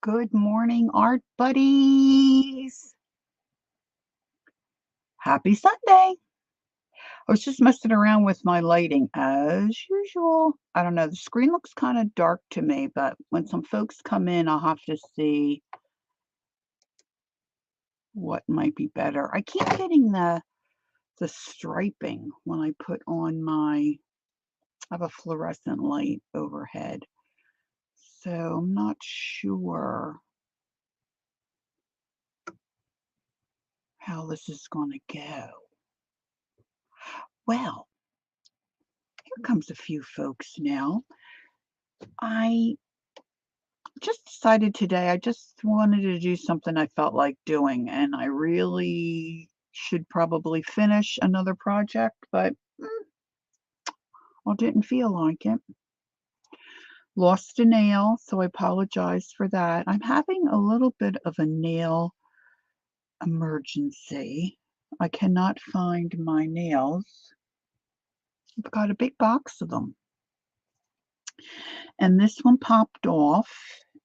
Good morning, art buddies. Happy Sunday. I was just messing around with my lighting as usual. I don't know, the screen looks kind of dark to me, but when some folks come in, I'll have to see what might be better. I keep getting the striping when I put on I have a fluorescent light overhead. So I'm not sure how this is going to go. Well, here comes a few folks now. I just decided today I just wanted to do something I felt like doing, and I really should probably finish another project, but I didn't feel like it. Lost a nail, so I apologize for that. I'm having a little bit of a nail emergency. I cannot find my nails. I've got a big box of them, and this one popped off.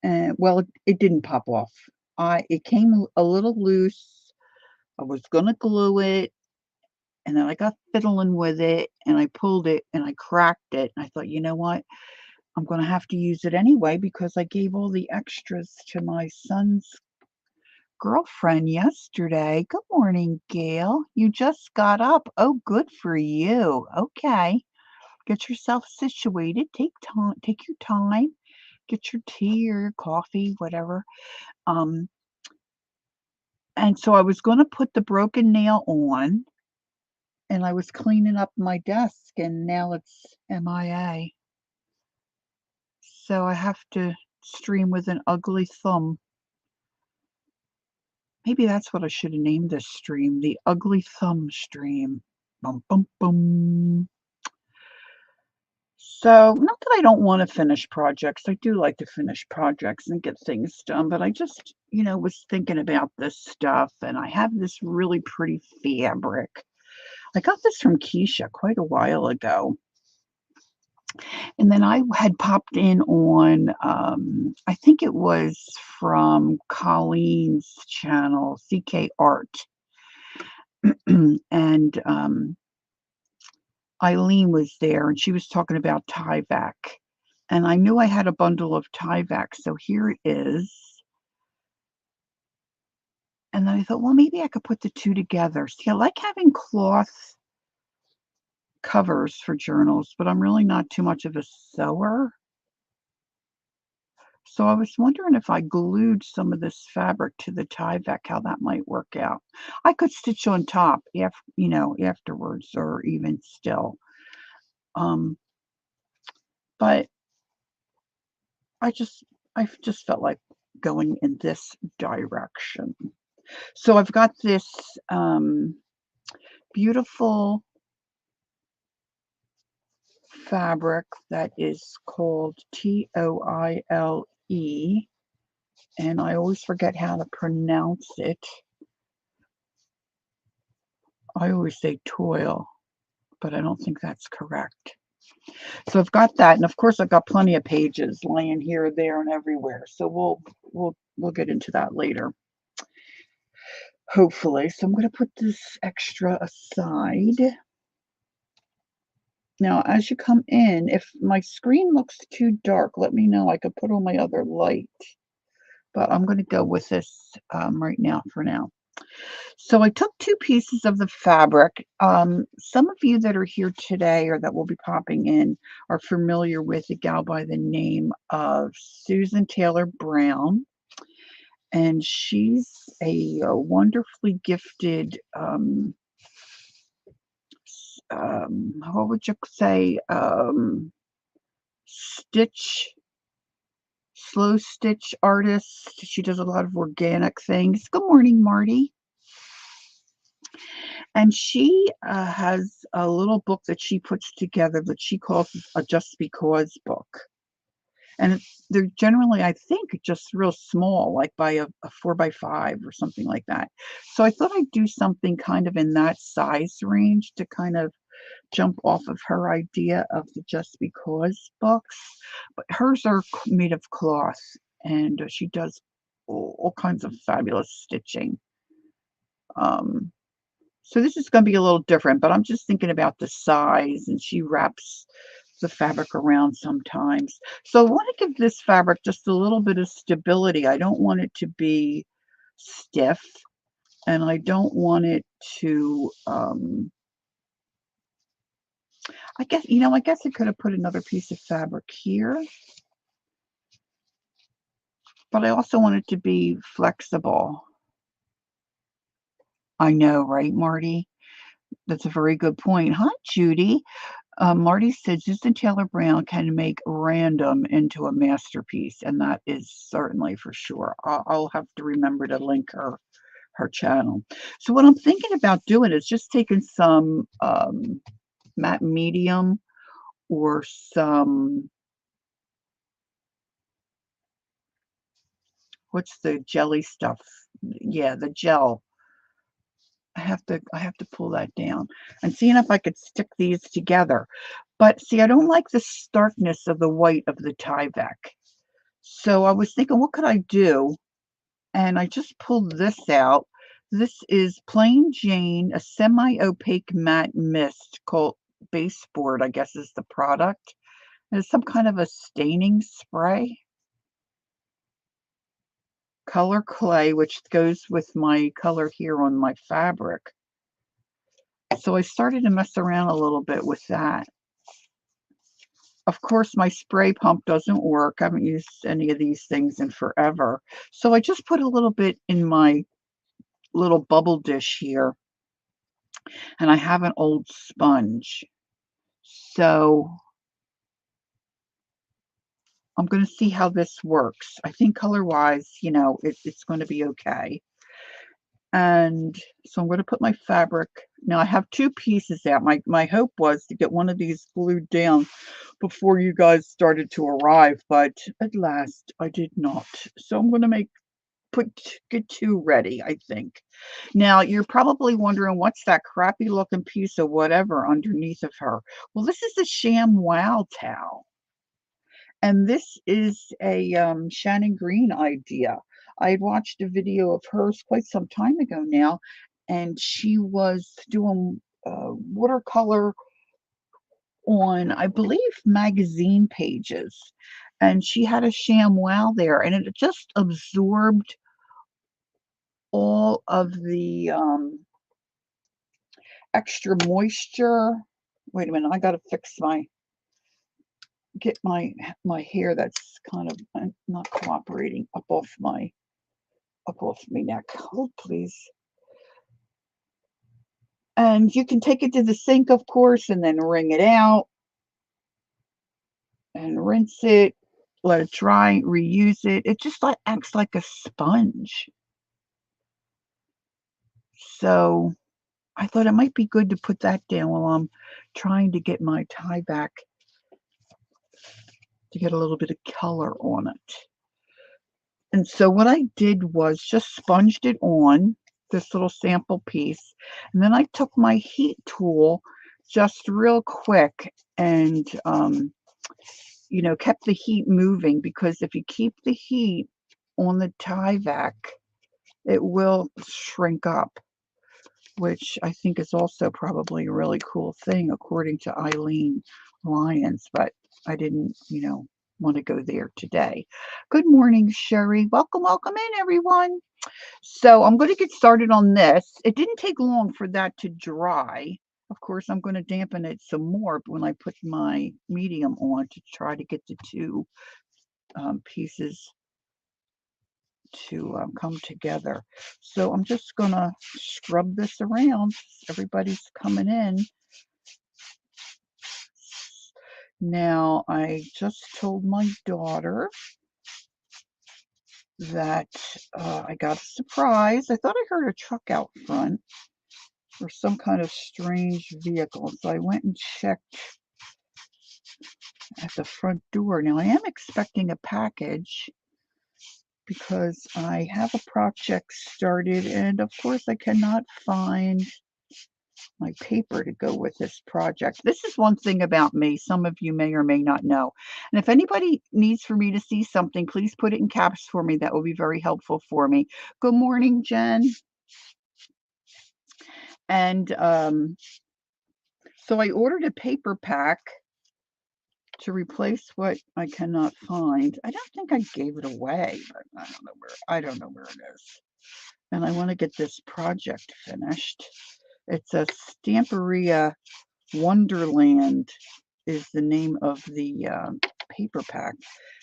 And well, it didn't pop off. It came a little loose. I was gonna glue it, and then I got fiddling with it, and I pulled it, and I cracked it, and I thought, "You know what? I'm gonna have to use it anyway because I gave all the extras to my son's girlfriend yesterday." Good morning, Gail. You just got up. Oh, good for you. Okay. Get yourself situated. Take your time. Get your tea or your coffee, whatever. Um, and so I was gonna put the broken nail on, and I was cleaning up my desk, and now it's MIA. So I have to stream with an ugly thumb. Maybe that's what I should have named this stream, the ugly thumb stream. Bum, bum, bum. So, not that I don't want to finish projects. I do like to finish projects and get things done, but I just, was thinking about this stuff, and I have this really pretty fabric. I got this from Keisha quite a while ago. And then I had popped in on, I think it was from Colleen's channel, CK Art. And Eileen was there, and she was talking about tyvek. And I knew I had a bundle of tyvek, so here it is. And then I thought, well, maybe I could put the two together. See, I like having cloth covers for journals, but I'm really not too much of a sewer. So I was wondering if I glued some of this fabric to the tyvek, how that might work out. I could stitch on top, afterwards, or even still. But I just felt like going in this direction. So I've got this beautiful fabric that is called TOILE, and I always forget how to pronounce it. I always say toil, but I don't think that's correct. So I've got that, and of course I've got plenty of pages laying here, there, and everywhere. So we'll get into that later, hopefully. So I'm going to put this extra aside. Now, as you come in, if my screen looks too dark, let me know. I could put on my other light, but I'm going to go with this right now for now. So I took two pieces of the fabric. Some of you that are here today or that will be popping in are familiar with a gal by the name of Susan Taylor Brown. And she's a wonderfully gifted, what would you say, slow stitch artist. She does a lot of organic things. Good morning, Marty. And she has a little book that she puts together that she calls a Just Because book. And they're generally, I think, just real small, like by a 4x5 or something like that. So I thought I'd do something kind of in that size range to kind of jump off of her idea of the Just Because books. But hers are made of cloth, and she does all kinds of fabulous stitching. Um, so this is going to be a little different, but I'm just thinking about the size, and she wraps the fabric around sometimes. So I want to give this fabric just a little bit of stability. I don't want it to be stiff, and I don't want it to, I guess, I guess I could have put another piece of fabric here, but I also want it to be flexible. I know, right, Marty? That's a very good point. Hi, Judy. Marty said Susan Taylor Brown can make random into a masterpiece, and that is certainly for sure. I'll have to remember to link her channel. So what I'm thinking about doing is just taking some matte medium or some, what's the jelly stuff? Yeah, the gel. I have to pull that down and seeing if I could stick these together. But see, I don't like the starkness of the white of the Tyvek. So I was thinking, what could I do? And I just pulled this out. This is Plain Jane, a semi-opaque matte mist called Baseboard, I guess is the product. And it's some kind of a staining spray. Color Clay, which goes with my color here on my fabric. So I started to mess around a little bit with that. Of course, my spray pump doesn't work. I haven't used any of these things in forever. So I just put a little bit in my little bubble dish here. And I have an old sponge. So I'm going to see how this works. I think color-wise, it's going to be okay. And so I'm going to put my fabric. Now I have two pieces out. My hope was to get one of these glued down before you guys started to arrive, but at last I did not. So I'm going to get two ready, I think. Now you're probably wondering what's that crappy looking piece of whatever underneath of her. Well, this is a Sham Wow towel. And this is a Shannon Green idea. I had watched a video of hers quite some time ago now, and she was doing watercolor on, I believe, magazine pages. And she had a ShamWow there, and it just absorbed all of the extra moisture. Wait a minute, I got to get my hair that's kind of not cooperating up off my neck. Hold, please. And you can take it to the sink, of course, and then wring it out and rinse it, let it dry, reuse it. It just acts like a sponge. So I thought it might be good to put that down while I'm trying to get my tie back to get a little bit of color on it. And so what I did was just sponged it on this little sample piece. And then I took my heat tool just real quick and, kept the heat moving, because if you keep the heat on the Tyvek, it will shrink up, which I think is also probably a really cool thing, according to Eileen Lyons, but I didn't, want to go there today. Good morning, Sherry. Welcome in, everyone. So I'm going to get started on this. It didn't take long for that to dry. Of course, I'm going to dampen it some more when I put my medium on to try to get the two pieces to come together. So I'm just going to scrub this around. Everybody's coming in. Now, I just told my daughter that I got a surprise. I thought I heard a truck out front or some kind of strange vehicle. So I went and checked at the front door. Now I am expecting a package because I have a project started, and of course I cannot find my paper to go with this project. This is one thing about me, some of you may or may not know. And if anybody needs for me to see something, please put it in caps for me. That will be very helpful for me. Good morning, Jen. And so I ordered a paper pack to replace what I cannot find. I don't think I gave it away, but I don't know where it is. And I want to get this project finished. It's a Stamperia Wonderland is the name of the paper pack,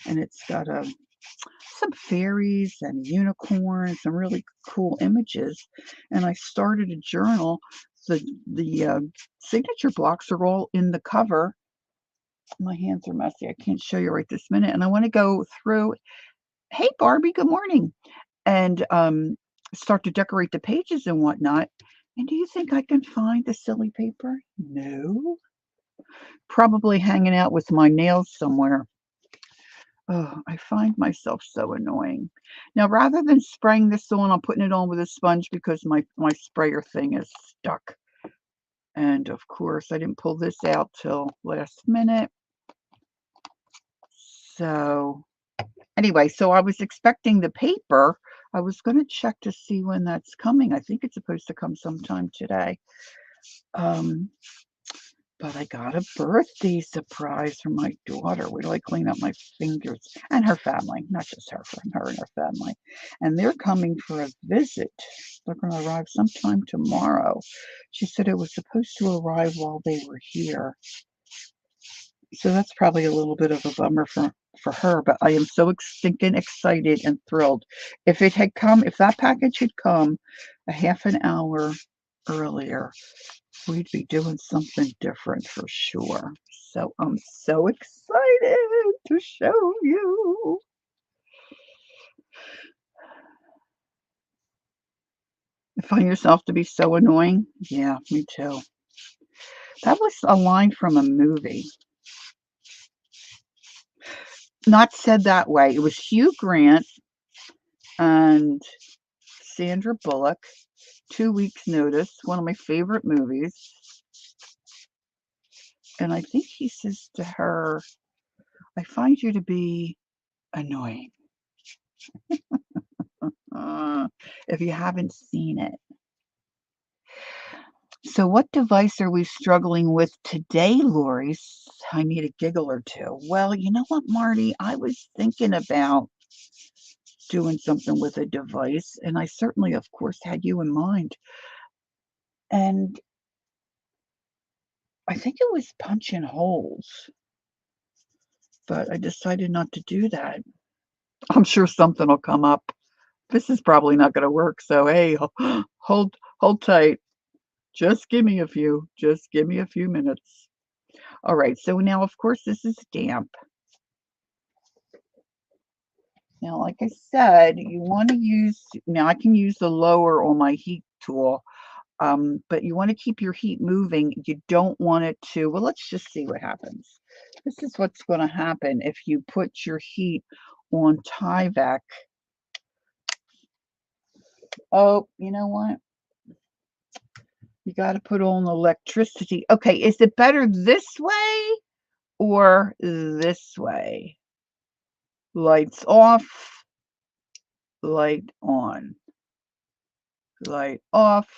and it's got some fairies and unicorns, some really cool images. And I started a journal. The signature blocks are all in the cover. My hands are messy. I can't show you right this minute. And I want to go through. Hey, Barbie, good morning. And start to decorate the pages and whatnot. And do you think I can find the silly paper? No. Probably hanging out with my nails somewhere. Oh, I find myself so annoying. Now, rather than spraying this on, I'm putting it on with a sponge because my sprayer thing is stuck. And of course, I didn't pull this out till last minute. So anyway, so I was expecting the paper. I was going to check to see when that's coming. I think it's supposed to come sometime today. But I got a birthday surprise from my daughter. Wait till I clean up my fingers. And her family, not just her, from her and her family. And they're coming for a visit. They're going to arrive sometime tomorrow. She said it was supposed to arrive while they were here. So that's probably a little bit of a bummer for her, but I am so stinking excited and thrilled. If that package had come a half an hour earlier, we'd be doing something different for sure. So I'm so excited to show you. You find yourself to be so annoying? Yeah, me too. That was a line from a movie. Not said that way. It was Hugh Grant and Sandra Bullock, 2 Weeks Notice, one of my favorite movies. And I think he says to her, I find you to be annoying. If you haven't seen it. So what device are we struggling with today, Lori? I need a giggle or two. Well, you know what, Marty? I was thinking about doing something with a device, and I certainly, of course, had you in mind. And I think it was punching holes, but I decided not to do that. I'm sure something will come up. This is probably not going to work, so hey, hold tight. Just give me a few. Just give me a few minutes. All right, so now, of course, this is damp. Now, like I said, you want to use, now I can use the lower on my heat tool, but you want to keep your heat moving. You don't want it to, well, let's just see what happens. This is what's going to happen if you put your heat on Tyvek. Oh, you know what? You got to put on electricity. Okay, is it better this way or this way? Lights off, light on, light off,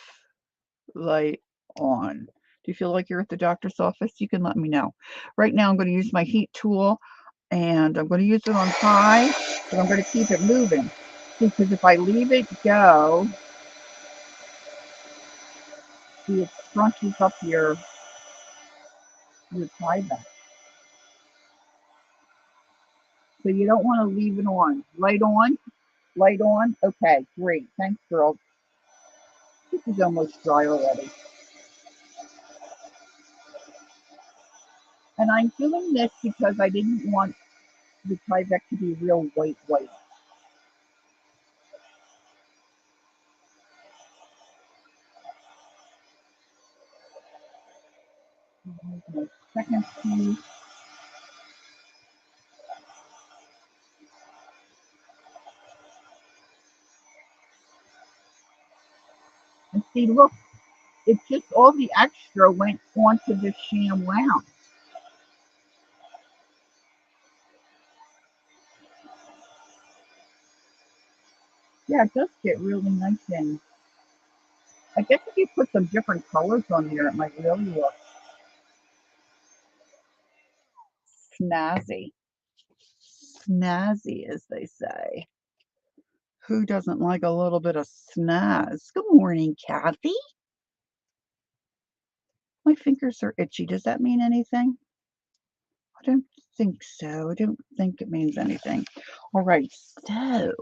light on. Do you feel like you're at the doctor's office? You can let me know. Right now, I'm going to use my heat tool, and I'm going to use it on high, but I'm going to keep it moving. Because if I leave it go, see, it crunches up your tie back. So you don't want to leave it on. Light on, light on. Okay, great. Thanks, girl. This is almost dry already. And I'm doing this because I didn't want the Tyvek to be real white. Second piece. And see, look, It's just all the extra went onto the sham wound. Yeah, it does get really nice and I guess if you put some different colors on there, it might really look snazzy. Snazzy, as they say. Who doesn't like a little bit of snaz? Good morning, Kathy. My fingers are itchy. Does that mean anything? I don't think so. I don't think it means anything. All right, so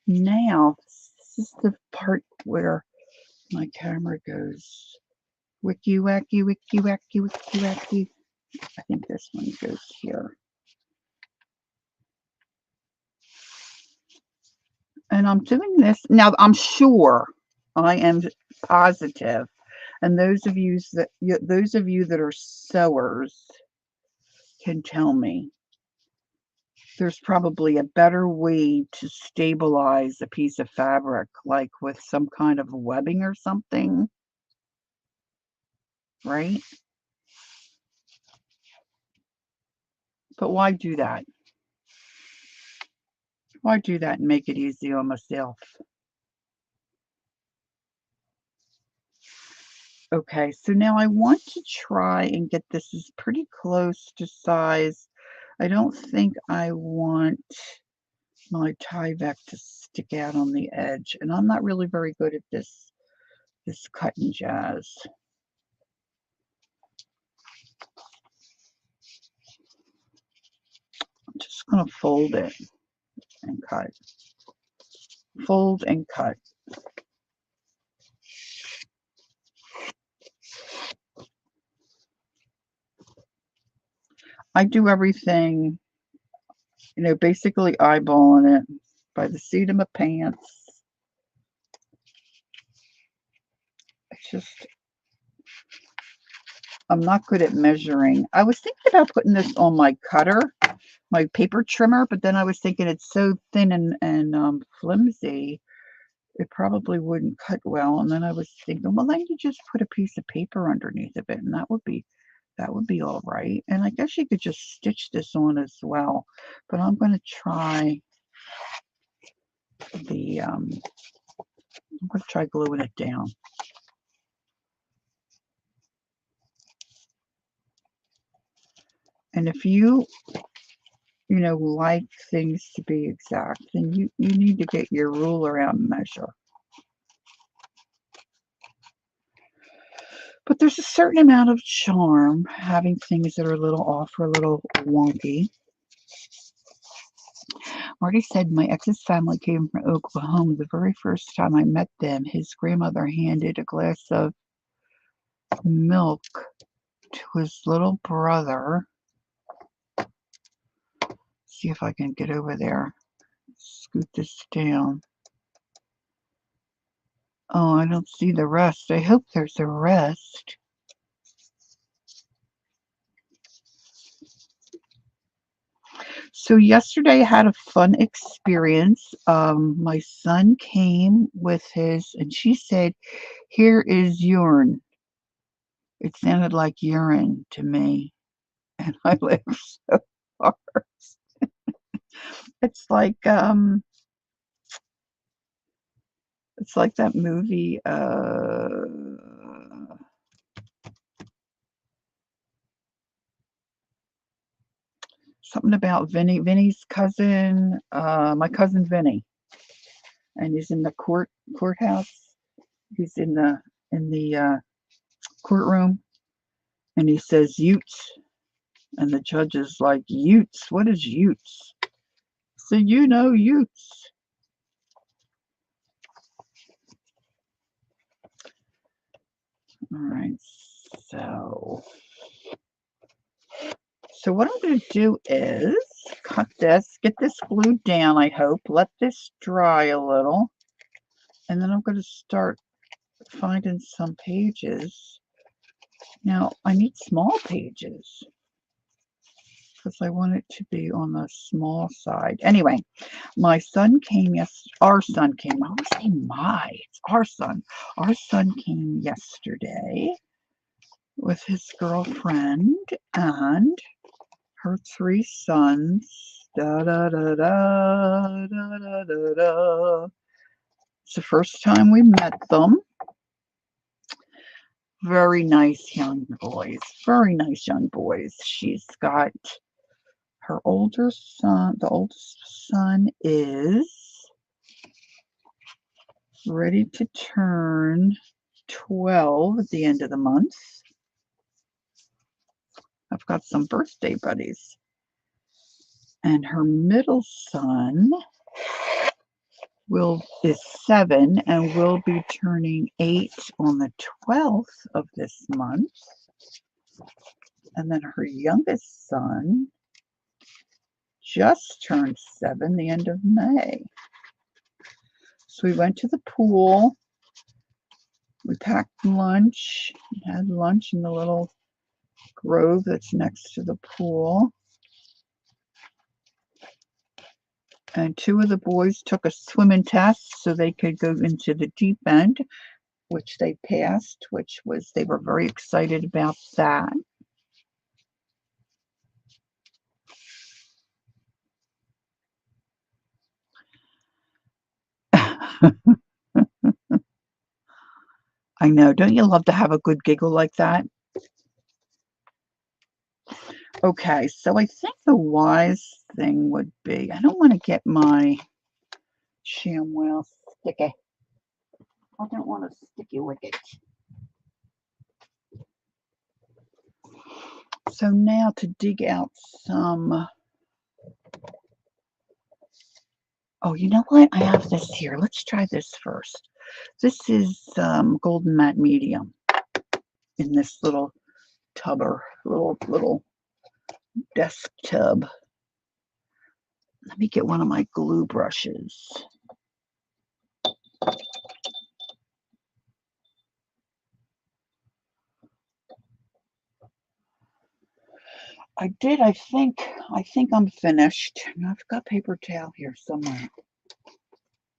now this is the part where my camera goes wicky wacky, wicky wacky, wicky wacky. I think this one goes here. And I'm doing this now. I'm sure, I am positive, and those of you that are sewers can tell me there's probably a better way to stabilize a piece of fabric, like with some kind of webbing or something, right? But why do that? Why do that and make it easy on myself? Okay, so now I want to try and get this is pretty close to size. I don't think I want my tyvek to stick out on the edge, and I'm not really very good at this cut and jazz. I'm just going to fold it and cut. Fold and cut. I do everything, basically eyeballing it by the seat of my pants. It's just, I'm not good at measuring. I was thinking about putting this on my cutter, my paper trimmer, but then I was thinking it's so thin and flimsy, it probably wouldn't cut well. And then I was thinking, well, then you just put a piece of paper underneath of it, and that would be all right. And I guess you could just stitch this on as well. But I'm going to try I'm going to try gluing it down. And if you like things to be exact, then you need to get your ruler out and measure. But there's a certain amount of charm having things that are a little off or a little wonky. Marty said my ex's family came from Oklahoma. The very first time I met them, his grandmother handed a glass of milk to his little brother. See if I can get over there. Scoot this down. Oh, I don't see the rest. I hope there's a rest. So yesterday I had a fun experience. My son came with his, and she said, "Here is urine." It sounded like urine to me, and I laughed so hard. It's like um, it's like that movie. Something about Vinny's cousin, my cousin Vinny, and he's in the courthouse. He's in the courtroom, and he says Utes, and the judge is like, Utes? What is Utes? So Utes. All right, so what I'm going to do is cut this, get this glued down, I hope, let this dry a little, and then I'm going to start finding some pages. Now, I need small pages because I want it to be on the small side. Anyway, my son came our son came, I always say my, it's our son. Our son came yesterday with his girlfriend and her 3 sons. Da da da da da da da da. It's the first time we met them. Very nice young boys. Very nice young boys. She's got her older son. The oldest son is ready to turn 12 at the end of the month. I've got some birthday buddies. And her middle son is 7 and will be turning 8 on the 12th of this month. And then her youngest son just turned 7 the end of May. So we went to the pool. We packed lunch, had lunch in the little grove that's next to the pool. And 2 of the boys took a swimming test so they could go into the deep end, which they passed, they were very excited about that. I know, don't you love to have a good giggle like that? Okay, so I think the wise thing would be, I don't want to get my ShamWow sticky. I don't want a sticky wicket. So now to dig out some, oh, you know what? I have this here. Let's try this first. This is Golden Matte Medium in this little tubber, little desk tub. Let me get one of my glue brushes. I think I'm finished. I've got paper towel here somewhere.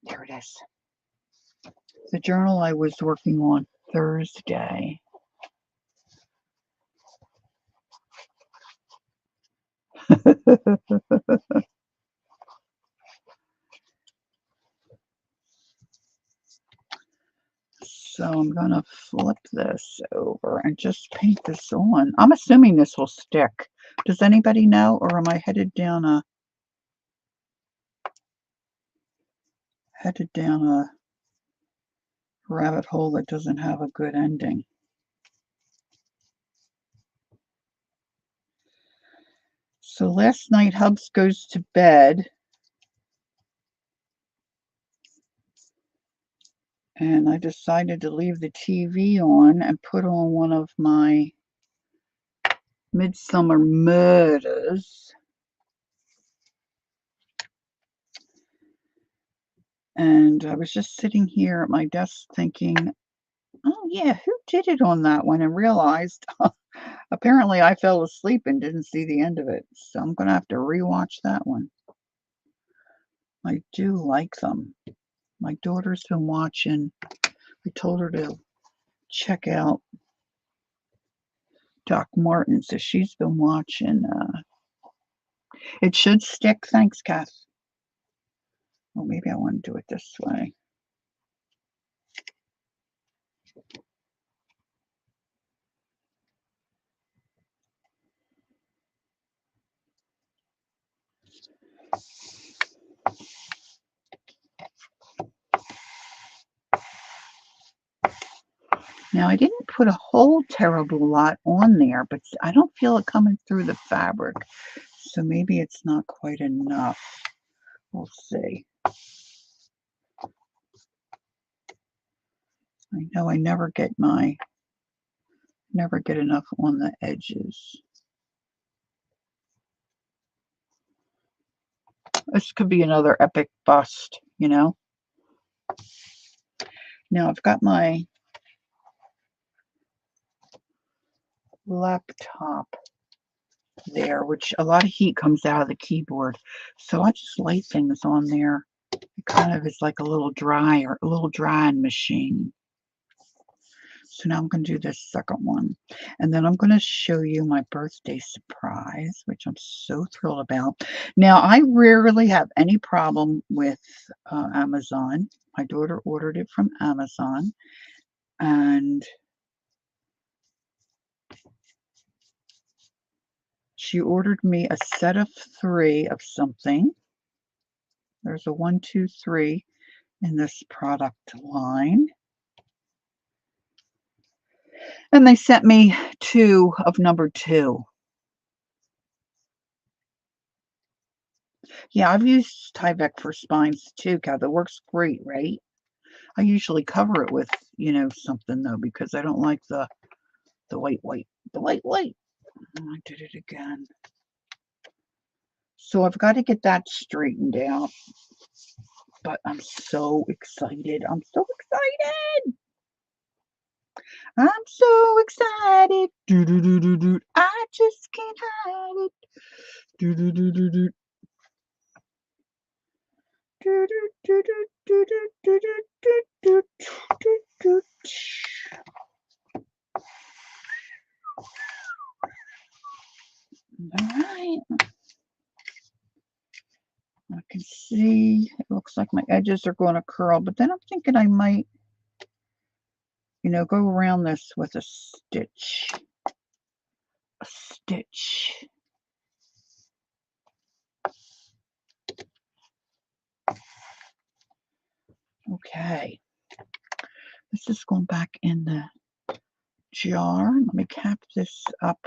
There it is. The journal I was working on Thursday. So I'm going to flip this over and just paint this on. I'm assuming this will stick. Does anybody know, or am I headed down a rabbit hole that doesn't have a good ending? So last night Hubs goes to bed, and I decided to leave the TV on and put on one of my Midsummer Murders. And I was just sitting here at my desk thinking, oh yeah, who did it on that one? And realized apparently I fell asleep and didn't see the end of it. So I'm going to have to rewatch that one. I do like them. My daughter's been watching. I told her to check out Doc Martin, so she's been watching. It should stick. Thanks, Kath. Well, maybe I want to do it this way. Now, I didn't put a whole terrible lot on there, but I don't feel it coming through the fabric. So maybe it's not quite enough. We'll see. I know I never get enough on the edges. This could be another epic bust, you know? Now I've got my laptop there, which a lot of heat comes out of the keyboard. So I just light things on there. It kind of is like a little drying machine. So now I'm going to do this second one. And then I'm going to show you my birthday surprise, which I'm so thrilled about. Now, I rarely have any problem with Amazon. My daughter ordered it from Amazon. And she ordered me a set of 3 of something. There's a 1, 2, 3 in this product line. And they sent me 2 of number 2. Yeah, I've used Tyvek for spines too, Kat. That works great, right? I usually cover it with, something though, because I don't like the white. The white. Oh, I did it again. So I've got to get that straightened out. But I'm so excited. I'm so excited. I'm so excited. Do do do do do. I just can't hide it. Do do do do do. Do do do do do do do do do do. All right. I can see it looks like my edges are going to curl, but then I'm thinking I might, go around this with a stitch. A stitch. Okay. This is going back in the jar. Let me cap this up.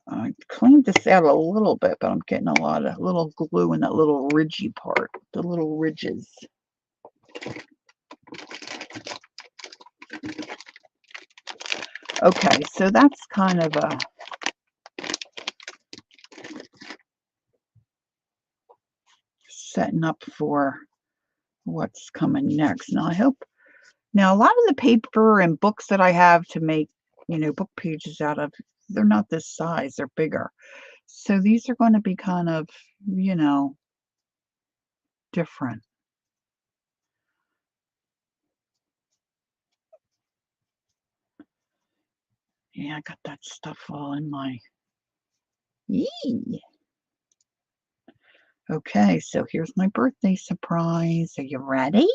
I cleaned this out a little bit, but I'm getting a lot of little glue in that little ridgy part, the little ridges. Okay, so that's kind of a setting up for what's coming next. Now, a lot of the paper and books that I have to make, book pages out of, they're not this size, they're bigger. So these are going to be kind of, different. Yeah, I got that stuff all in my... Yee! Okay, so here's my birthday surprise. Are you ready?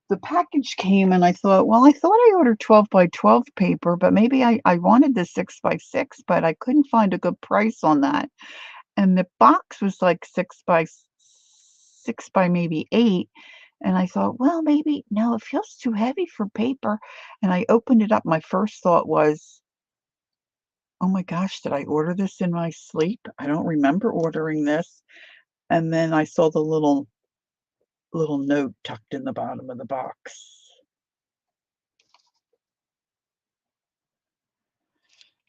The package came and I thought I ordered 12 by 12 paper, but maybe I wanted the 6 by 6, but I couldn't find a good price on that. And the box was like 6 by 6 by maybe 8. And I thought, well, maybe, no, it feels too heavy for paper. And I opened it up. My first thought was, oh my gosh, did I order this in my sleep? I don't remember ordering this. And then I saw the little note tucked in the bottom of the box.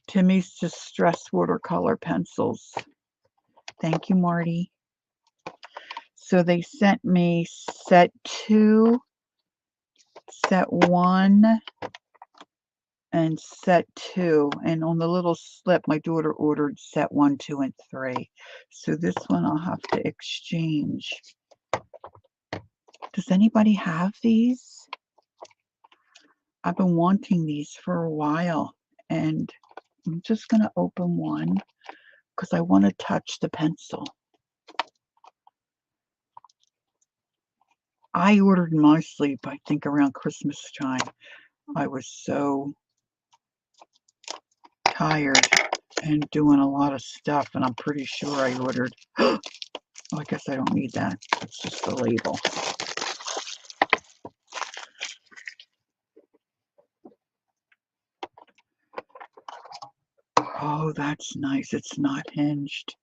Timmy's Distress Watercolor Pencils. Thank you, Marty. So they sent me set 2, set 1, and set 2. And on the little slip, my daughter ordered set 1, 2, and 3. So this one I'll have to exchange. Does anybody have these? I've been wanting these for a while, and I'm just going to open one because I want to touch the pencil. I ordered in my sleep, I think around Christmas time. I was so tired and doing a lot of stuff, and I'm pretty sure I ordered. Oh, I guess I don't need that. It's just the label. Oh, that's nice. It's not hinged.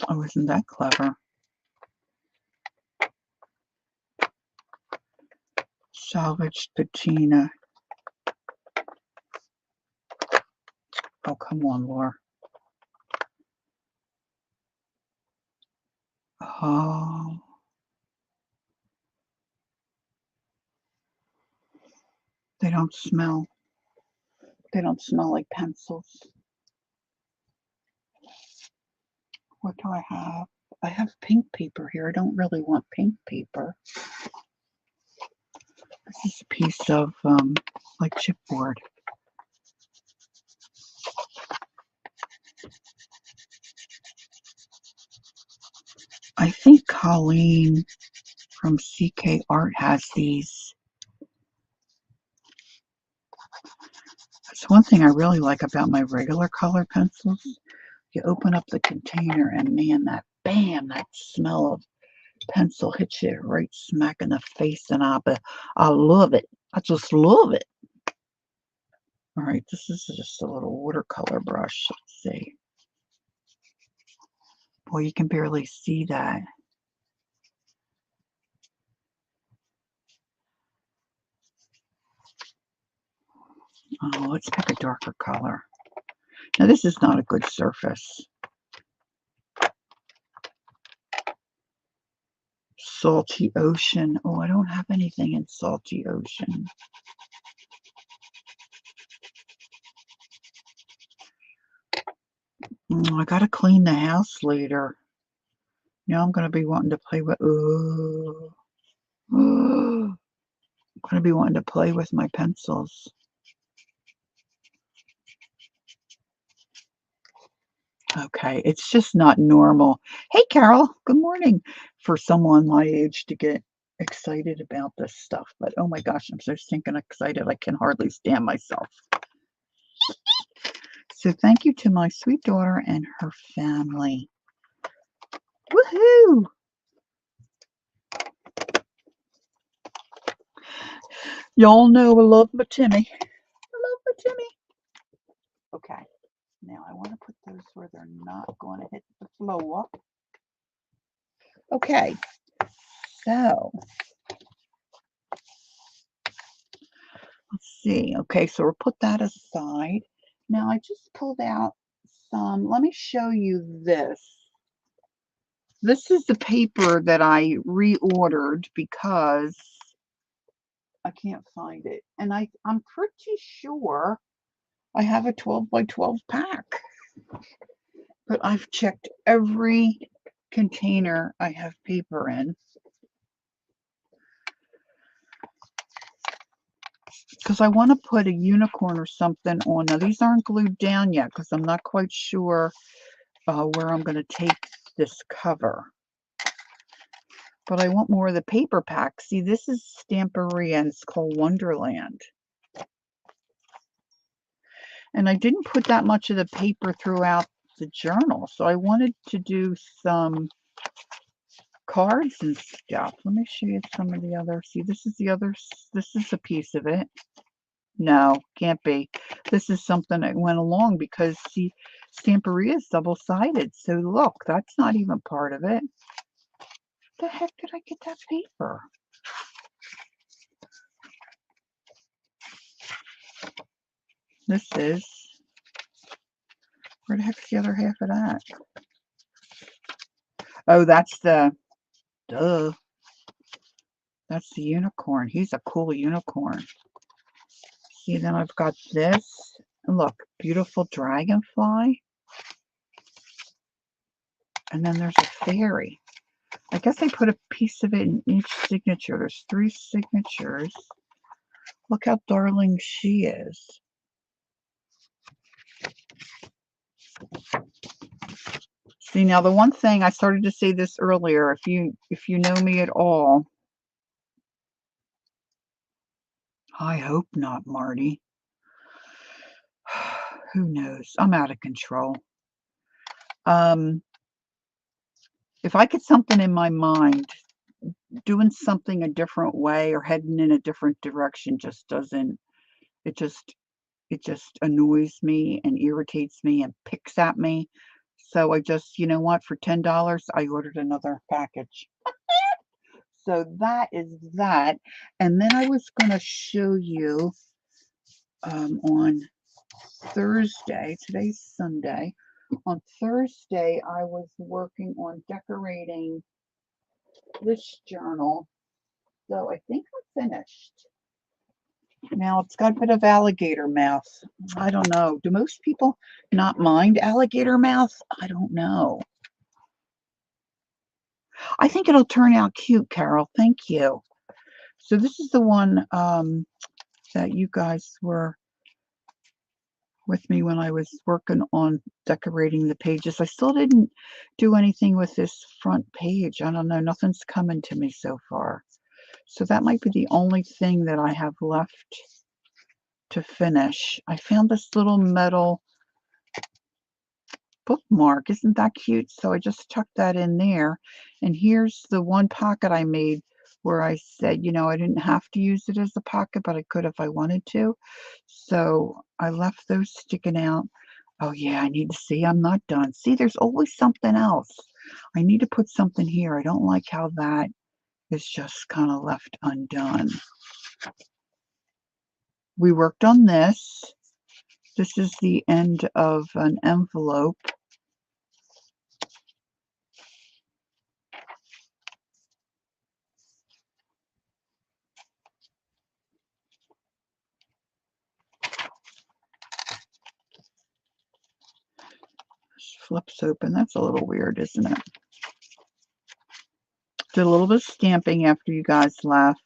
Oh, isn't that clever? Salvaged patina. Oh, come on, Laura. Oh. They don't smell. They don't smell like pencils. What do I have? I have pink paper here. I don't really want pink paper. This is a piece of like chipboard. I think Colleen from CK Art has these. That's one thing I really like about my regular color pencils. You open up the container and man, that bam, that smell of pencil hits you right smack in the face, and I love it. I just love it. All right, this is just a little watercolor brush. Let's see. Boy, you can barely see that. Oh, let's pick a darker color. Now, this is not a good surface. Salty Ocean. Oh, I don't have anything in Salty Ocean. I gotta clean the house later. Now I'm gonna be wanting to play with. Ooh. I'm gonna be wanting to play with my pencils. Okay, it's just not normal. Hey, Carol. Good morning. For someone my age to get excited about this stuff, but oh my gosh, I'm so stinking excited. I can hardly stand myself. So thank you to my sweet daughter and her family. Woohoo! Y'all know I love my Timmy. I love my Timmy. Okay, now I want to put those where they're not going to hit the floor. Okay, so let's see. Okay, so we'll put that aside. Now I just pulled out some. Let me show you this. This is the paper that I reordered because I can't find it. And I'm pretty sure I have a 12 by 12 pack. But I've checked every container I have paper in. Because I want to put a unicorn or something on. Now, these aren't glued down yet because I'm not quite sure where I'm going to take this cover. But I want more of the paper pack. See, this is Stamperia and it's called Wonderland. And I didn't put that much of the paper throughout the journal. So I wanted to do some cards and stuff. Let me show you some of the other. See, this is the other. This is a piece of it. No, can't be. This is something that went along because, see, Stamperia is double-sided. So look, that's not even part of it. The heck did I get that paper? This is. Where the heck's the other half of that? Oh, that's the. Duh. That's the unicorn. He's a cool unicorn. See, then I've got this. And look, beautiful dragonfly. And then there's a fairy. I guess I put a piece of it in each signature. There's 3 signatures. Look how darling she is. See, now the one thing I started to say this earlier, if you know me at all, I hope not, Marty. Who knows? I'm out of control. If I get something in my mind, doing something a different way or heading in a different direction just doesn't, it just annoys me and irritates me and picks at me. So I just, you know what, for $10, I ordered another package. So that is that. And then I was going to show you on Thursday. Today's Sunday. On Thursday, I was working on decorating this journal. So I think I'm finished. Now it's got a bit of alligator mouth. I don't know. Do most people not mind alligator mouth? I don't know. I think it'll turn out cute, Carol. Thank you. So this is the one that you guys were with me when I was working on decorating the pages. I still didn't do anything with this front page. I don't know. Nothing's coming to me so far. So that might be the only thing that I have left to finish. I found this little metal bookmark. Isn't that cute? So I just tucked that in there. And here's the one pocket I made where I said, you know, I didn't have to use it as a pocket, but I could if I wanted to. So I left those sticking out. Oh yeah, I need to see. I'm not done. See, there's always something else. I need to put something here. I don't like how that is just kind of left undone. We worked on this. This is the end of an envelope. Flips open. That's a little weird, isn't it? Did a little bit of stamping after you guys left.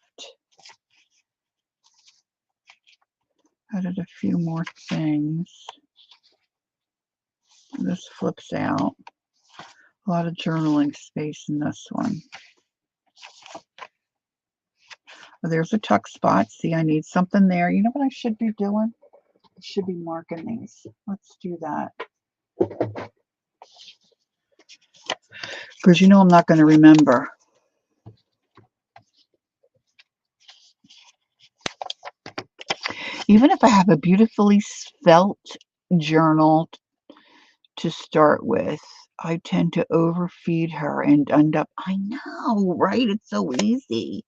Added a few more things. This flips out. A lot of journaling space in this one. There's a tuck spot. See, I need something there. You know what I should be doing? I should be marking these. Let's do that. Because you know I'm not going to remember. Even if I have a beautifully svelte journal to start with, I tend to overfeed her and end up, I know, right? It's so easy.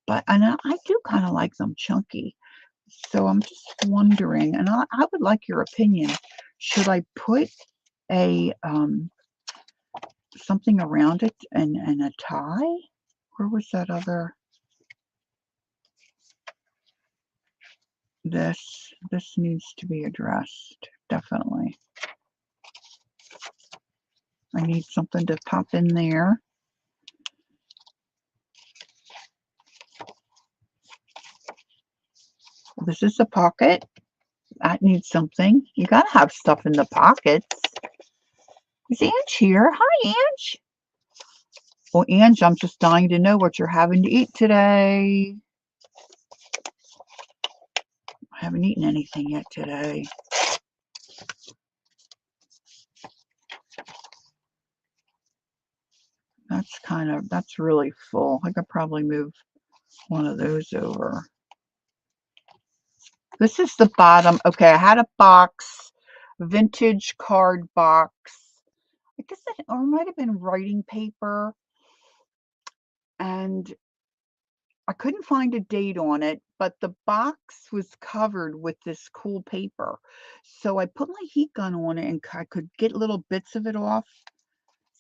But I do kind of like them chunky. So I'm just wondering, and I would like your opinion. Should I put a something around it and a tie? Where was that other? This needs to be addressed, definitely. I need something to pop in there. This is a pocket. That needs something. You gotta have stuff in the pockets. Is Ange here? Hi, Ange. Well, Ange, I'm just dying to know what you're having to eat today. I haven't eaten anything yet today. That's really full. I could probably move one of those over. This is the bottom. Okay, I had a box, vintage card box. I guess it might have been writing paper. And I couldn't find a date on it, but the box was covered with this cool paper. So I put my heat gun on it and I could get little bits of it off.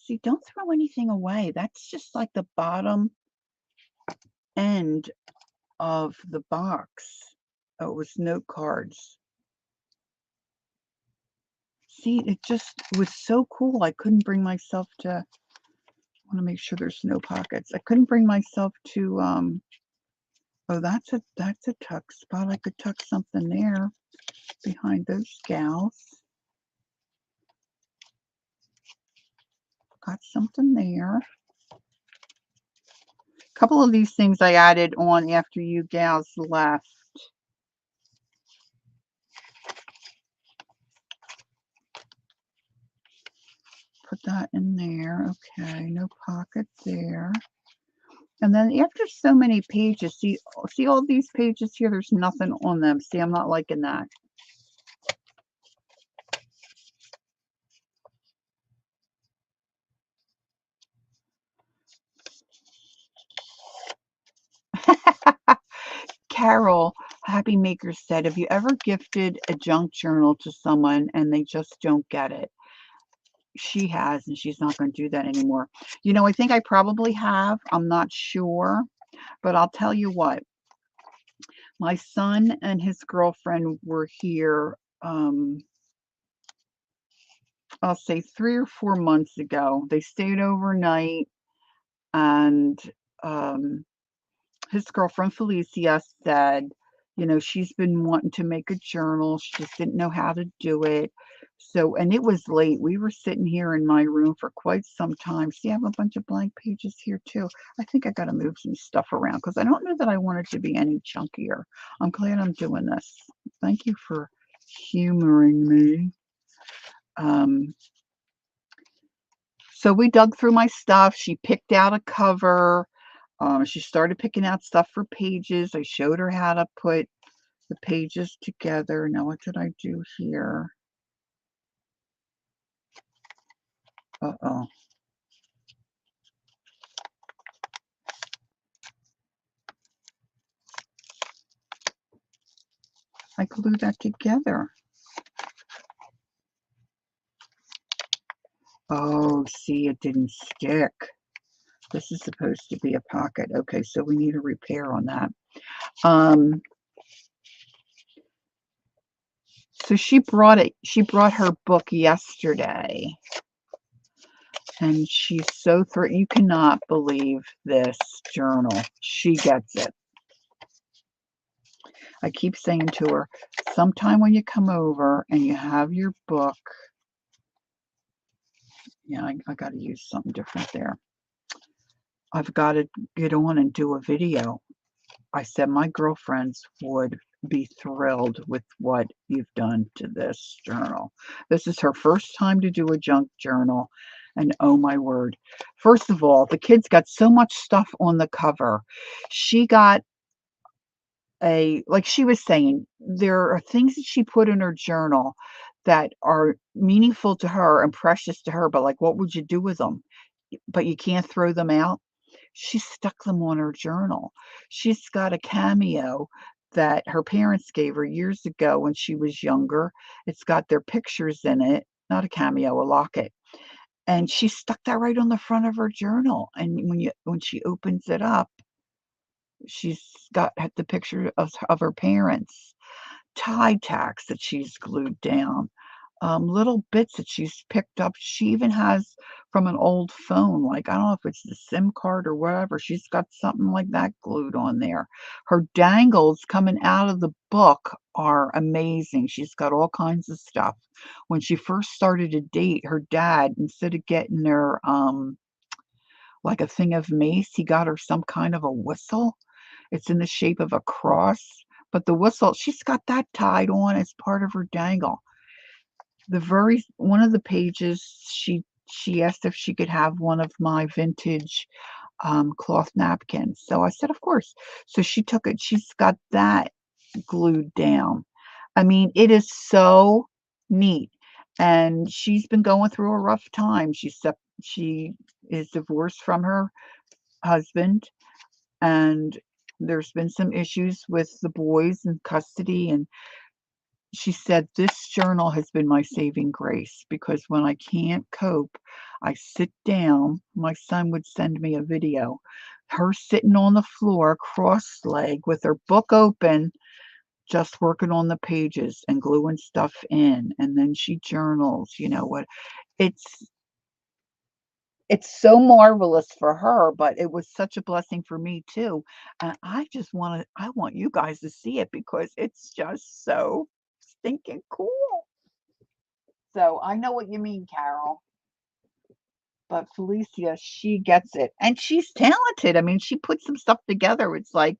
See, don't throw anything away. That's just like the bottom end of the box. Oh, it was note cards. See, it just was so cool. I couldn't bring myself to, I want to make sure there's no pockets. I couldn't bring myself to, oh, that's a tuck spot. I could tuck something there behind those gals. Got something there. A couple of these things I added on after you gals left. Put that in there. Okay, no pocket there. And then after so many pages, see all these pages here? There's nothing on them. See, I'm not liking that. Carol, Happy Maker said, have you ever gifted a junk journal to someone and they just don't get it? She has, and she's not going to do that anymore. You know, I think I probably have. I'm not sure, but I'll tell you what. My son and his girlfriend were here, I'll say 3 or 4 months ago. They stayed overnight, and um, his girlfriend Felicia said, you know, she's been wanting to make a journal. She just didn't know how to do it. So, and it was late. We were sitting here in my room for quite some time. See, I have a bunch of blank pages here too. I think I got to move some stuff around because I don't know that I want it to be any chunkier. I'm glad I'm doing this. Thank you for humoring me. Um, so we dug through my stuff. She picked out a cover. She started picking out stuff for pages. I showed her how to put the pages together. Now, what did I do here? Uh-oh. I glued that together. Oh, see, it didn't stick. This is supposed to be a pocket. Okay, so we need a repair on that. So she brought it. She brought her book yesterday, and she's so thrilled. You cannot believe this journal. She gets it. I keep saying to her, sometime when you come over and you have your book, yeah, I got to use something different there. I've got to get on and do a video. I said my girlfriends would be thrilled with what you've done to this journal. This is her first time to do a junk journal. And oh my word. First of all, the kids got so much stuff on the cover. She got like she was saying, there are things that she put in her journal that are meaningful to her and precious to her, but like, what would you do with them? But you can't throw them out. She stuck them on her journal. She's got a cameo that her parents gave her years ago when she was younger. It's got their pictures in it, not a cameo, a locket. And she stuck that right on the front of her journal. And when she opens it up, she's got the picture of her parents, tie tacks that she's glued down, little bits that she's picked up. She even has from an old phone, like I don't know if it's the SIM card or whatever. She's got something like that glued on there. Her dangles coming out of the book are amazing. She's got all kinds of stuff. When she first started to date, her dad, instead of getting her like a thing of mace, he got her some kind of a whistle. It's in the shape of a cross, but the whistle, she's got that tied on as part of her dangle. One of the pages, she asked if she could have one of my vintage cloth napkins. So I said, of course. So she took it. She's got that glued down. I mean, it is so neat. And she's been going through a rough time. She is divorced from her husband, and there's been some issues with the boys in custody. And she said, this journal has been my saving grace because when I can't cope, I sit down. My son would send me a video, her sitting on the floor, cross-legged with her book open, just working on the pages and gluing stuff in. And then she journals, you know what? It's it's so marvelous for her, but it was such a blessing for me too. And I want you guys to see it because it's just so stinking cool. So I know what you mean, Carol. But Felicia, she gets it. And she's talented. I mean, she put some stuff together. It's like,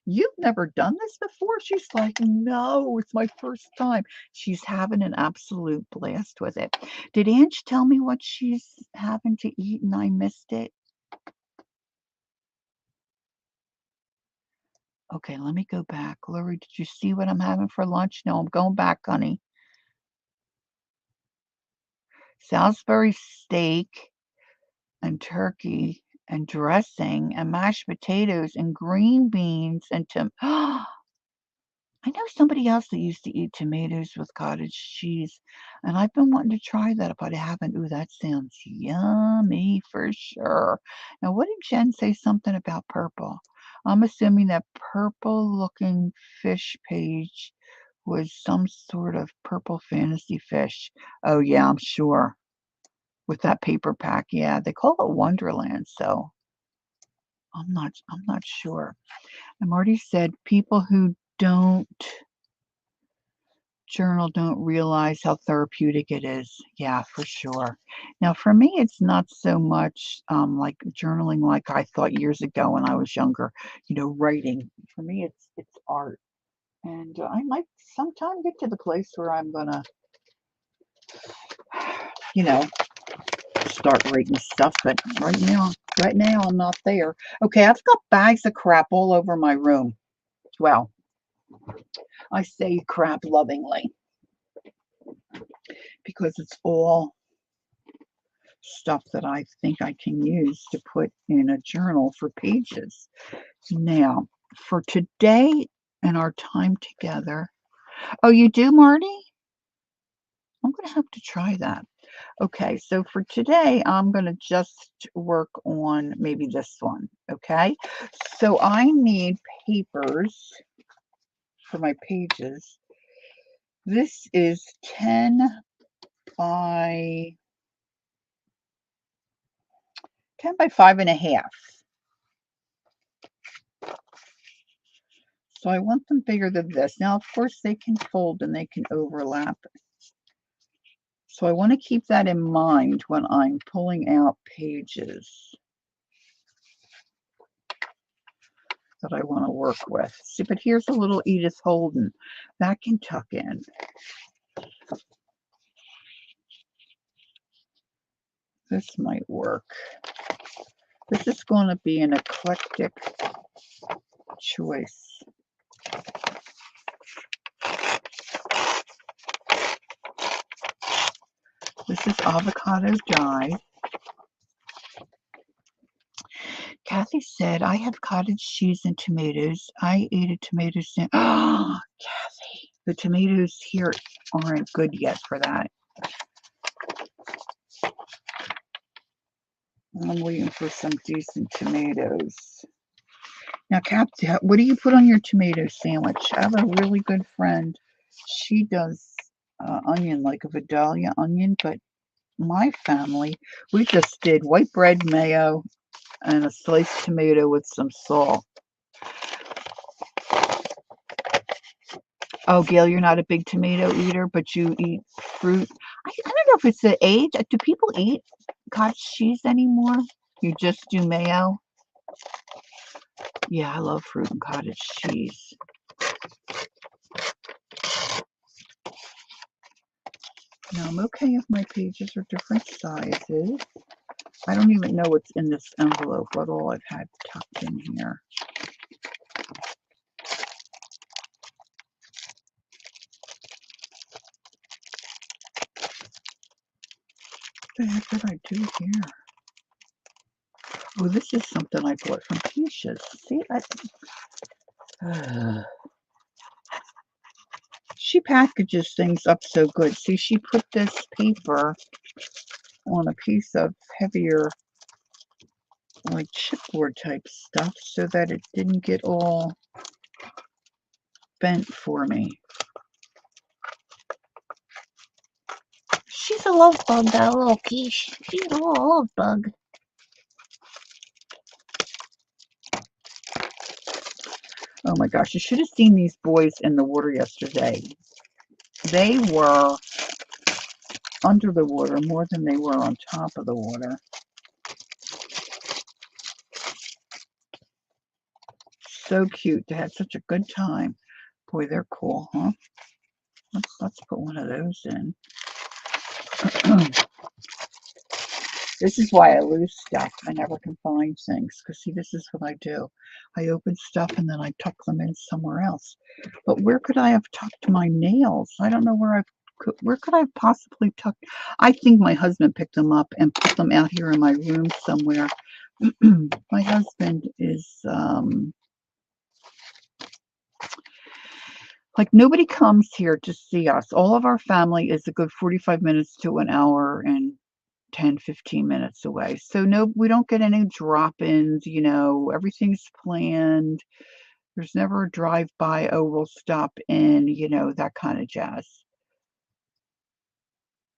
you've never done this before? She's like, no, it's my first time. She's having an absolute blast with it. Did Ange tell me what she's having to eat and I missed it? Okay, let me go back. Lori, did you see what I'm having for lunch? No, I'm going back, honey. Salisbury steak and turkey and dressing and mashed potatoes and green beans and I know somebody else that used to eat tomatoes with cottage cheese, and I've been wanting to try that, but I haven't. Ooh, that sounds yummy for sure. Now, what did Jen say something about purple? I'm assuming that purple-looking fish page was some sort of purple fantasy fish. Oh, yeah, I'm sure. With that paper pack, yeah, they call it Wonderland, so I'm not sure. And Marty said people who don't journal don't realize how therapeutic it is. Yeah, for sure. Now, for me, it's not so much like journaling like I thought years ago when I was younger. Writing. For me, it's art, and I might sometime get to the place where I'm gonna, you know, start writing stuff. But right now, I'm not there. Okay, I've got bags of crap all over my room. Well, I say crap lovingly because it's all stuff that I think I can use to put in a journal for pages. Now, for today and our time together. Oh, you do, Marty? I'm going to have to try that. Okay, so for today, I'm going to just work on maybe this one. Okay, so I need papers for my pages. This is 10 by 5.5. So I want them bigger than this. Now, of course, they can fold and they can overlap. So I want to keep that in mind when I'm pulling out pages that I want to work with. See, but here's a little Edith Holden. That can tuck in. This might work. This is going to be an eclectic choice. This is avocado dye. Kathy said, I have cottage cheese and tomatoes. I ate a tomato sandwich. Oh, Kathy. The tomatoes here aren't good yet for that. I'm waiting for some decent tomatoes. Now, Kathy, what do you put on your tomato sandwich? I have a really good friend. She does onion, like a Vidalia onion, but my family, we just did white bread, mayo, and a sliced tomato with some salt. Oh, Gail, you're not a big tomato eater, but you eat fruit. I don't know if it's the age. Do people eat cottage cheese anymore? You just do mayo? Yeah, I love fruit and cottage cheese. Now, I'm okay if my pages are different sizes. I don't even know what's in this envelope, what all I've had tucked in here. What the heck did I do here? Oh, this is something I bought from Keisha's. See, she packages things up so good. See, she put this paper on a piece of heavier, like chipboard type stuff so that it didn't get all bent for me. She's a love bug, that little quiche. She's a little love bug. Oh my gosh, you should have seen these boys in the water yesterday. They were under the water more than they were on top of the water. So cute. They had such a good time. Boy, they're cool, huh? Let's put one of those in. This is why I lose stuff. I never can find things. Because, see, this is what I do. I open stuff and then I tuck them in somewhere else. But where could I have tucked my nails? I don't know where could I have possibly tucked? I think my husband picked them up and put them out here in my room somewhere. My husband is like, nobody comes here to see us. All of our family is a good 45 minutes to an hour and 10, 15 minutes away. So no, we don't get any drop-ins, everything's planned. There's never a drive-by, oh, we'll stop in, that kind of jazz.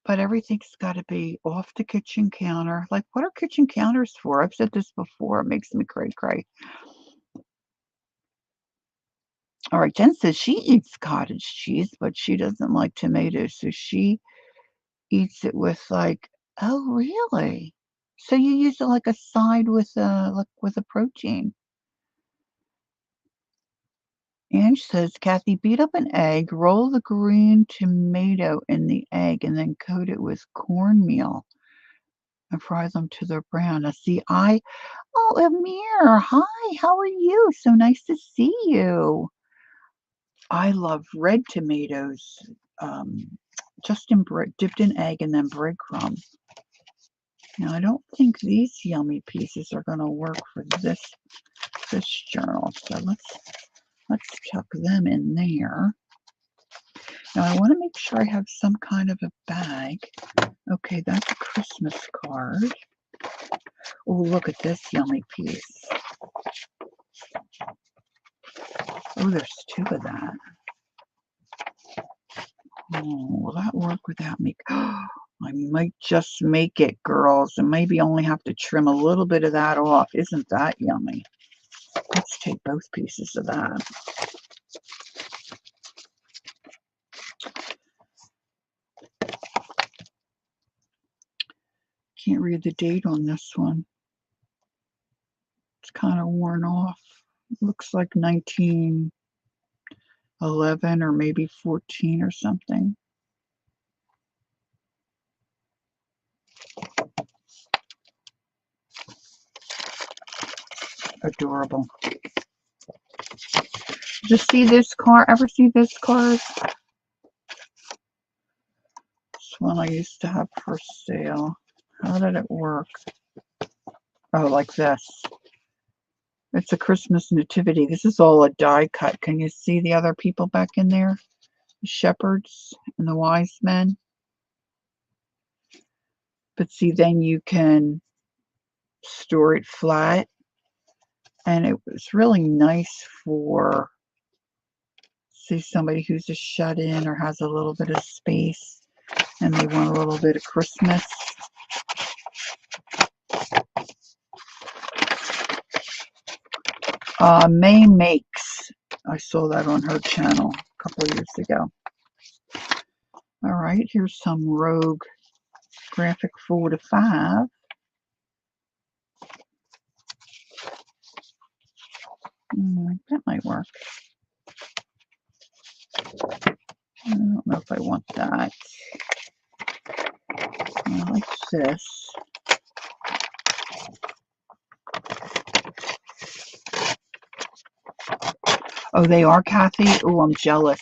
But everything's got to be off the kitchen counter. Like, what are kitchen counters for? I've said this before. It makes me cray cray. All right, Jen says she eats cottage cheese, but she doesn't like tomatoes, so she eats it with like, oh, really? So you use it like a side with a protein. Ange says, Kathy, beat up an egg, roll the green tomato in the egg, and then coat it with cornmeal and fry them to they're brown. Now, see, oh, Amir, hi, how are you? So nice to see you. I love red tomatoes, just dipped in egg and then breadcrumb. Now, I don't think these yummy pieces are going to work for this journal, so let's tuck them in there. Now, I want to make sure I have some kind of a bag. Okay, that's a Christmas card. Oh, look at this yummy piece. Oh, there's two of that. Oh, will that work without me? I might just make it, girls, and maybe only have to trim a little bit of that off. Isn't that yummy? Let's take both pieces of that. Can't read the date on this one. It's kind of worn off. It looks like 1911 or maybe 14 or something. Adorable. Just see this card? Ever see this card? This one I used to have for sale. How did it work? Oh, like this. It's a Christmas nativity. This is all a die cut. Can you see the other people back in there? The shepherds and the wise men. But see, then you can store it flat. And it was really nice for, say, somebody who's a shut-in or has a little bit of space and they want a little bit of Christmas. May Makes. I saw that on her channel a couple of years ago. All right, here's some Rogue graphic 4 to 5. That might work. I don't know if I want that. I like this. Oh, they are, Kathy? Oh, I'm jealous.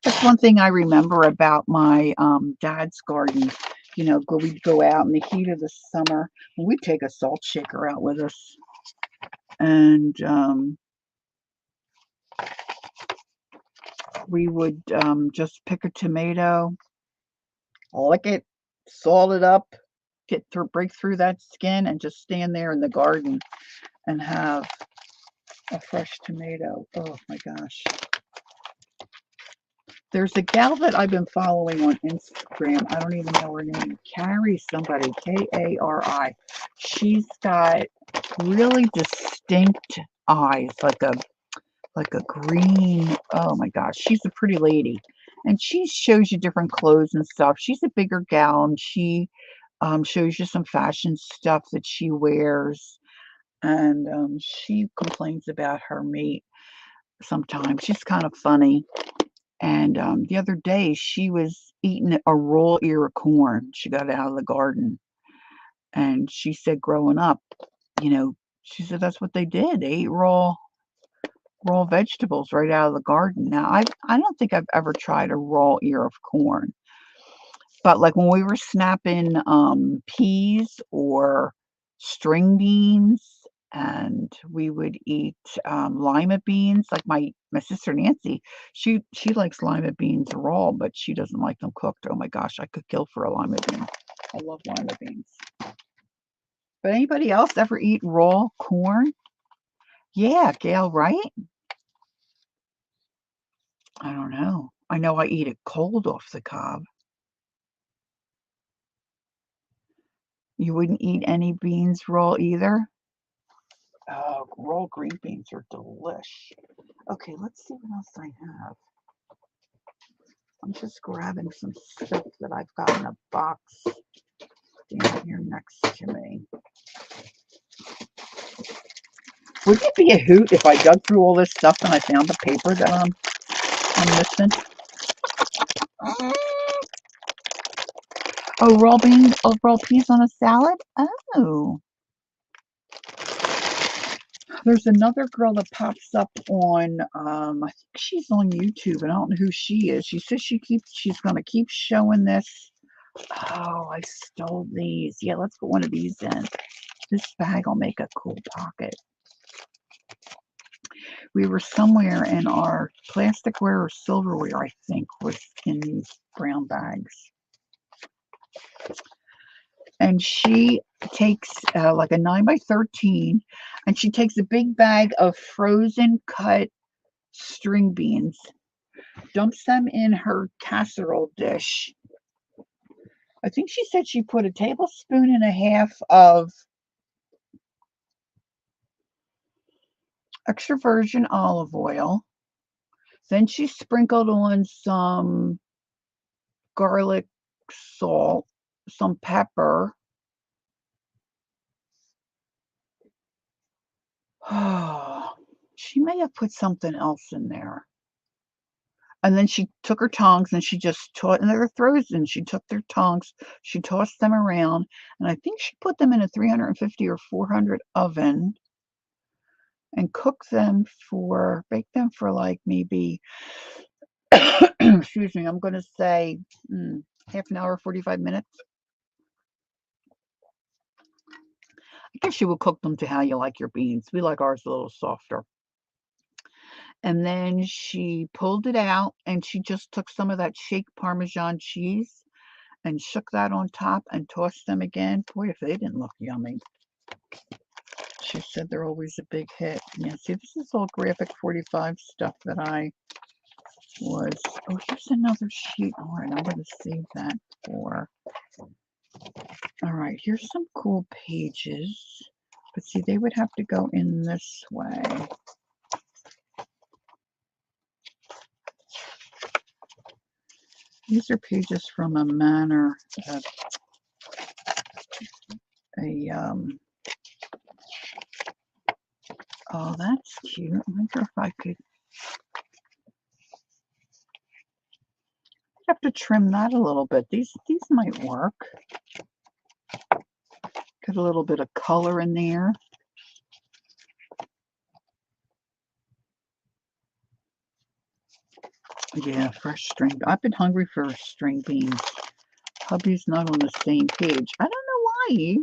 That's one thing I remember about my dad's garden. We'd go out in the heat of the summer, and we'd take a salt shaker out with us. And we would just pick a tomato, lick it, salt it up, break through that skin, and just stand there in the garden and have a fresh tomato. Oh my gosh. There's a gal that I've been following on Instagram. I don't even know her name. Carrie somebody, Kari. She's got really distinct eyes, like a green. Oh my gosh, she's a pretty lady. And she shows you different clothes and stuff. She's a bigger gal, and she shows you some fashion stuff that she wears. And she complains about her mate sometimes. She's kind of funny. And the other day, she was eating a raw ear of corn. She got it out of the garden. And she said growing up, she said that's what they did. They ate raw vegetables right out of the garden. Now, I don't think I've ever tried a raw ear of corn. But like when we were snapping peas or string beans, and we would eat lima beans. Like my sister Nancy, she likes lima beans raw, but she doesn't like them cooked. Oh my gosh, I could kill for a lima bean. I love lima beans. But anybody else ever eat raw corn? Yeah, Gail, right? I don't know. I know I eat it cold off the cob. You wouldn't eat any beans raw either? Oh, raw green beans are delish. Okay, let's see what else I have. I'm just grabbing some stuff that I've got in a box down here next to me. Wouldn't it be a hoot if I dug through all this stuff and I found the paper that I'm missing? Oh, raw beans, raw peas on a salad? Oh. There's another girl that pops up on, I think she's on YouTube, and I don't know who she is. She says she's going to keep showing this. Oh, I stole these. Yeah, let's put one of these in. This bag will make a cool pocket. We were somewhere and our plasticware or silverware, I think, was in these brown bags. And she takes like a 9x13, and she takes a big bag of frozen cut string beans, dumps them in her casserole dish. I think she said she put a tablespoon and a half of extra virgin olive oil. Then she sprinkled on some garlic salt, some pepper. She may have put something else in there. And then she took her tongs and she just taught, and they were frozen. She took their tongs, she tossed them around, and I think she put them in a 350 or 400 oven and baked them for like maybe, excuse me, I'm going to say half an hour, 45 minutes. I guess you would cook them to how you like your beans. We like ours a little softer. And then she pulled it out and she just took some of that shake Parmesan cheese and shook that on top and tossed them again. Boy, if they didn't look yummy. She said they're always a big hit. Yeah, see, this is all graphic 45 stuff that I was. Oh, here's another sheet. All right, I'm going to save that for. All right, here's some cool pages. But see, they would have to go in this way. These are pages from a manor, oh, that's cute. I wonder if I could have to trim that a little bit. These might work. Get a little bit of color in there. Yeah, fresh string. I've been hungry for string beans. Hubby's not on the same page. I don't know why. He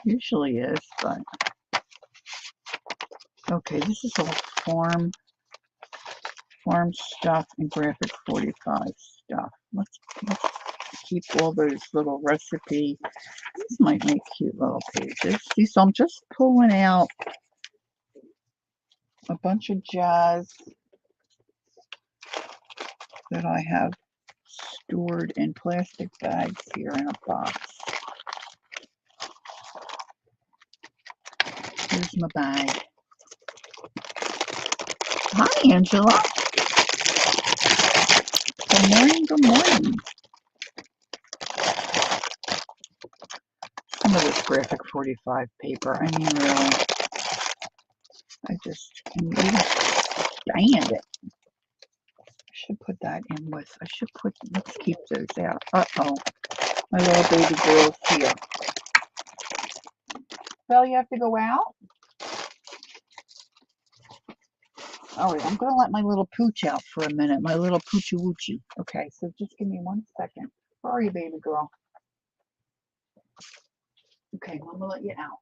usually is, but okay. This is all farm stuff and graphic 45 stuff. Let's keep all those little recipe. These might make cute little pages. See, so I'm just pulling out a bunch of jazz that I have stored in plastic bags here in a box. Here's my bag. Hi, Angela. Good morning, good morning. Some of this graphic 45 paper, I mean, really, I just can even stand it. I should put that in with, let's keep those out. Uh-oh, my little baby girl's here. Belle, you have to go out? All right, I'm going to let my little pooch out for a minute, my little poochie woochie. Okay, so just give me 1 second. Where are you, baby girl? Okay, I'm going to let you out.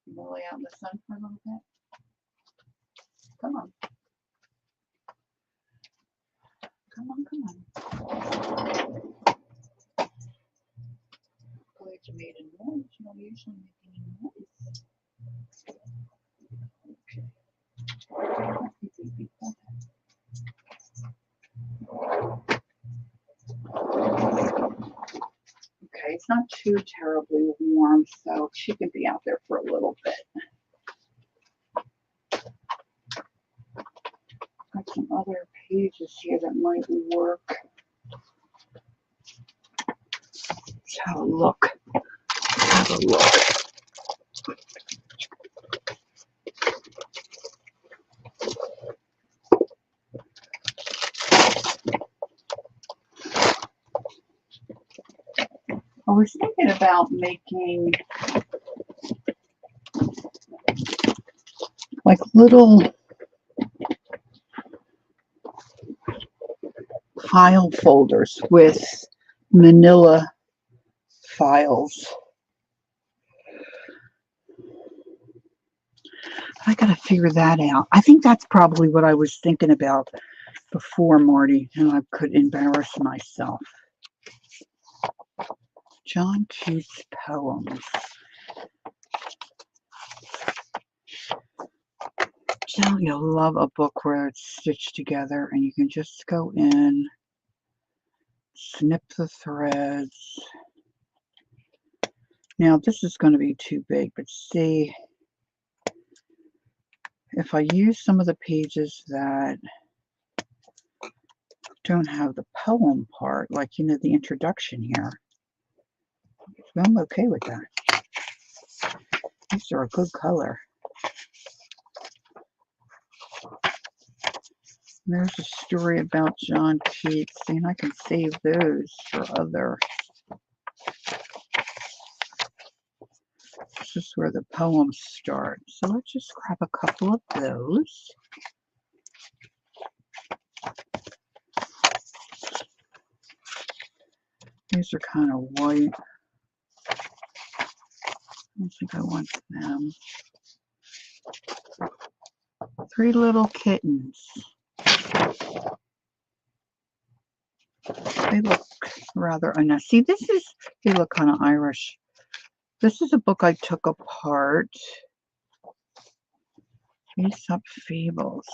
You want to lay out in the sun for a little bit? Come on. Come on, come on. Glad you made a noise. You don't usually make any noise. Okay, it's not too terribly warm, so she can be out there for a little bit. Got some other pages here that might work. Let's have a look. Have a look. I was thinking about making like little file folders with manila files. I gotta figure that out. I think that's probably what I was thinking about before, Marty, and I could embarrass myself. John Keats poems. You'll love a book where it's stitched together and you can just go in, snip the threads. Now this is going to be too big, but see, if I use some of the pages that don't have the poem part, like, the introduction here, so I'm okay with that. These are a good color. There's a story about John Keats, and I can save those for other. This is where the poems start. So let's just grab a couple of those. These are kind of white. I don't think I want them. Three Little Kittens. They look rather nice. See, they look kind of Irish. This is a book I took apart. Aesop Fables.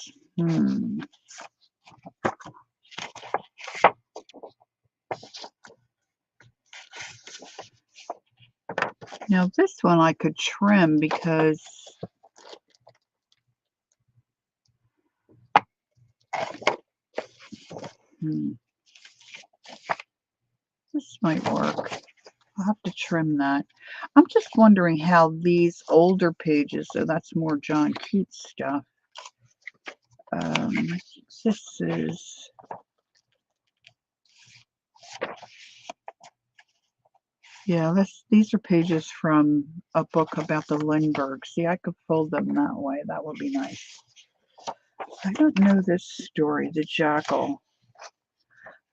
Now this one I could trim because this might work. I'll have to trim that. I'm just wondering how these older pages, so that's more John Keats stuff. I think this is, yeah, these are pages from a book about the Lindberghs. See, I could fold them that way. That would be nice. I don't know this story, The Jackal,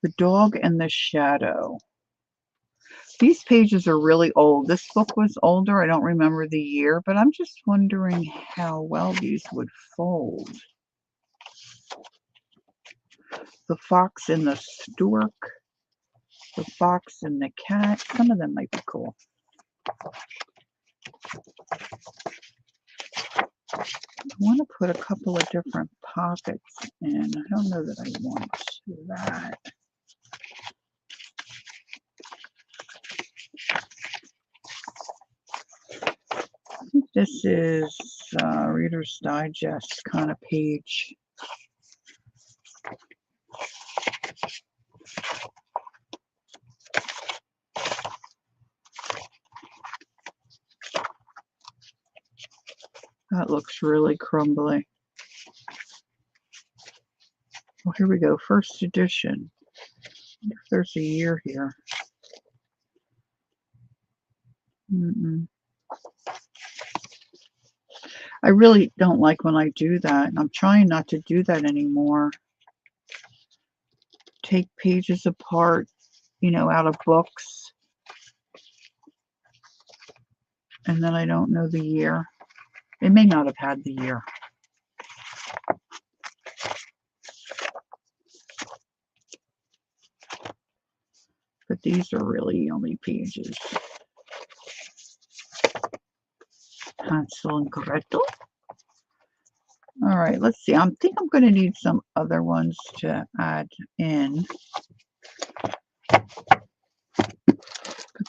The Dog and the Shadow. These pages are really old. This book was older. I don't remember the year, but I'm just wondering how well these would fold. The Fox and the Stork, The Fox and the Cat. Some of them might be cool. I want to put a couple of different pockets in. I don't know that I want that. I think this is Reader's Digest kind of page. That looks really crumbly. Well, here we go. First edition. I wonder if there's a year here. I really don't like when I do that. I'm trying not to do that anymore. Take pages apart, out of books. And then I don't know the year. It may not have had the year. But these are really yummy pages. Hansel and Gretel. All right, let's see. I think I'm going to need some other ones to add in. But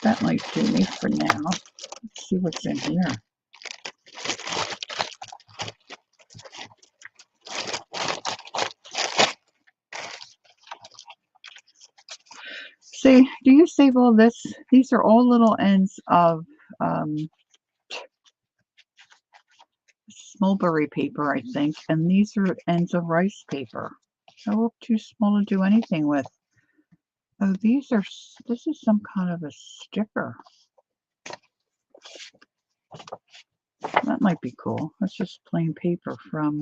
that might do me for now. Let's see what's in here. See, do you save all this? These are all little ends of mulberry paper, I think, and these are ends of rice paper. They look too small to do anything with. Oh, this is some kind of a sticker. That might be cool. That's just plain paper from,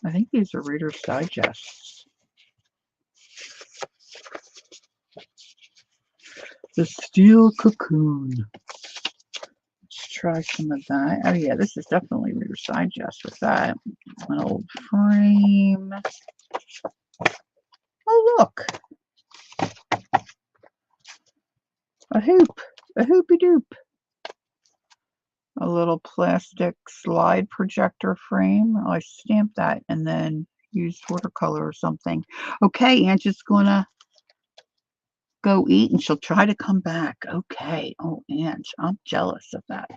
I think these are Reader's Digests. The Steel Cocoon. Let's try some of that. Oh yeah, this is definitely Reader's Digest with that. An old frame. Oh look, a hoop, a hoopy doop. A little plastic slide projector frame. I stamped that and then used watercolor or something. Okay, Aunt's just gonna go eat and she'll try to come back. Okay. Oh, Aunt, I'm jealous of that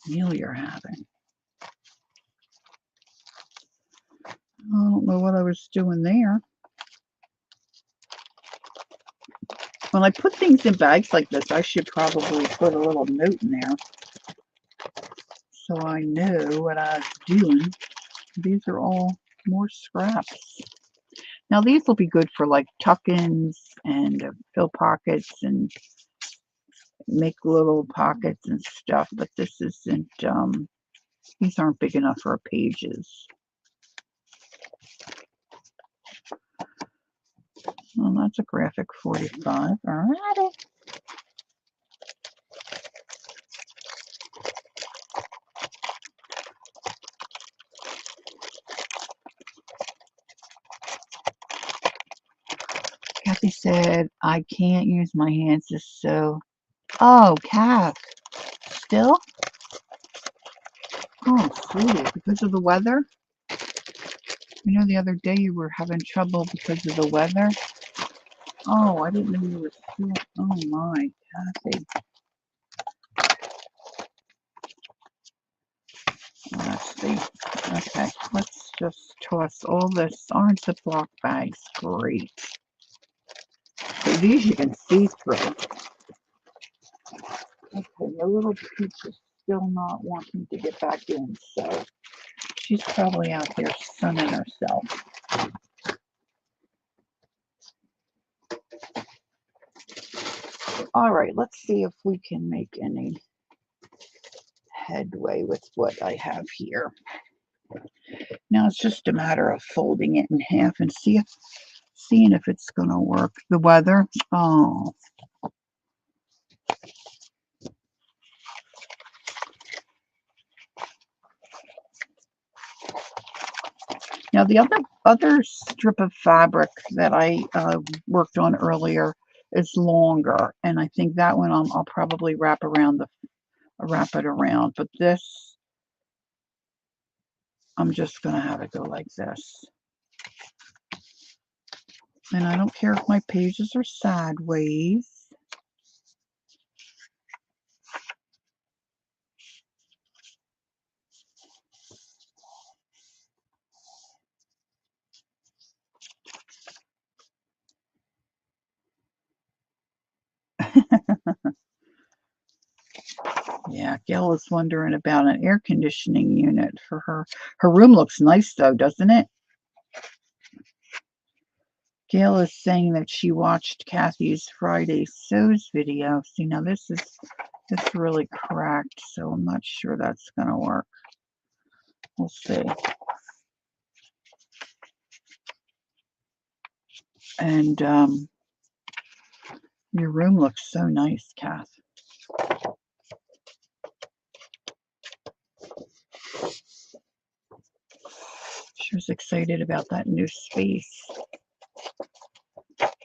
meal you're having. I don't know what I was doing there. When I put things in bags like this, I should probably put a little note in there so I know what I was doing. These are all more scraps. Now these will be good for like tuck-ins and fill pockets and make little pockets and stuff, but this isn't, these aren't big enough for pages. Well, that's a graphic 45. Alrighty. Kathy said, I can't use my hands to sew. Oh, Kath. Still? Oh, sweetie, because of the weather? You know, the other day you were having trouble because of the weather. Oh, I didn't know you were still. Oh my, Kathy. Let's see. Okay, let's just toss all this. Aren't Ziploc bags great? So these you can see through. Okay, the little peach is still not wanting to get back in, so she's probably out there sunning herself. All right, let's see if we can make any headway with what I have here. Now it's just a matter of folding it in half and seeing if it's going to work. The weather, oh. Now the other strip of fabric that I worked on earlier is longer, and I think that one I'll probably wrap it around. But this, I'm just gonna have it go like this. And I don't care if my pages are sideways. Yeah, Gail is wondering about an air conditioning unit for her. Her room looks nice though, doesn't it? Gail is saying that she watched Kathy's Friday Sews video. See, now this is really cracked, so I'm not sure that's gonna work. We'll see. And your room looks so nice, Kath. She was excited about that new space.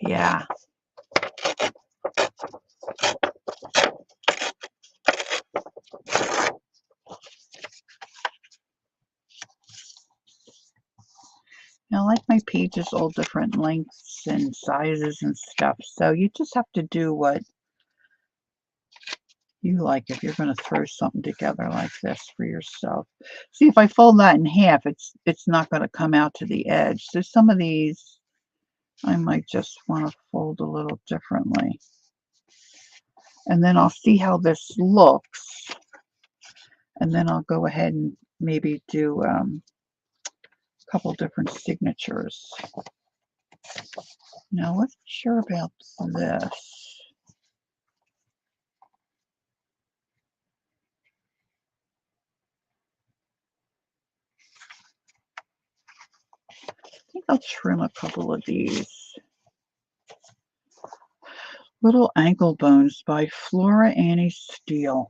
Yeah. Now, I like my pages all different lengths and sizes and stuff, so you just have to do what you like if you're going to throw something together like this for yourself. See, if I fold that in half, it's not going to come out to the edge. So some of these I might just want to fold a little differently. And then I'll see how this looks. And then I'll go ahead and maybe do a couple different signatures. Now, I wasn't sure about this. I think I'll trim a couple of these. Little Ankle Bones by Flora Annie Steele.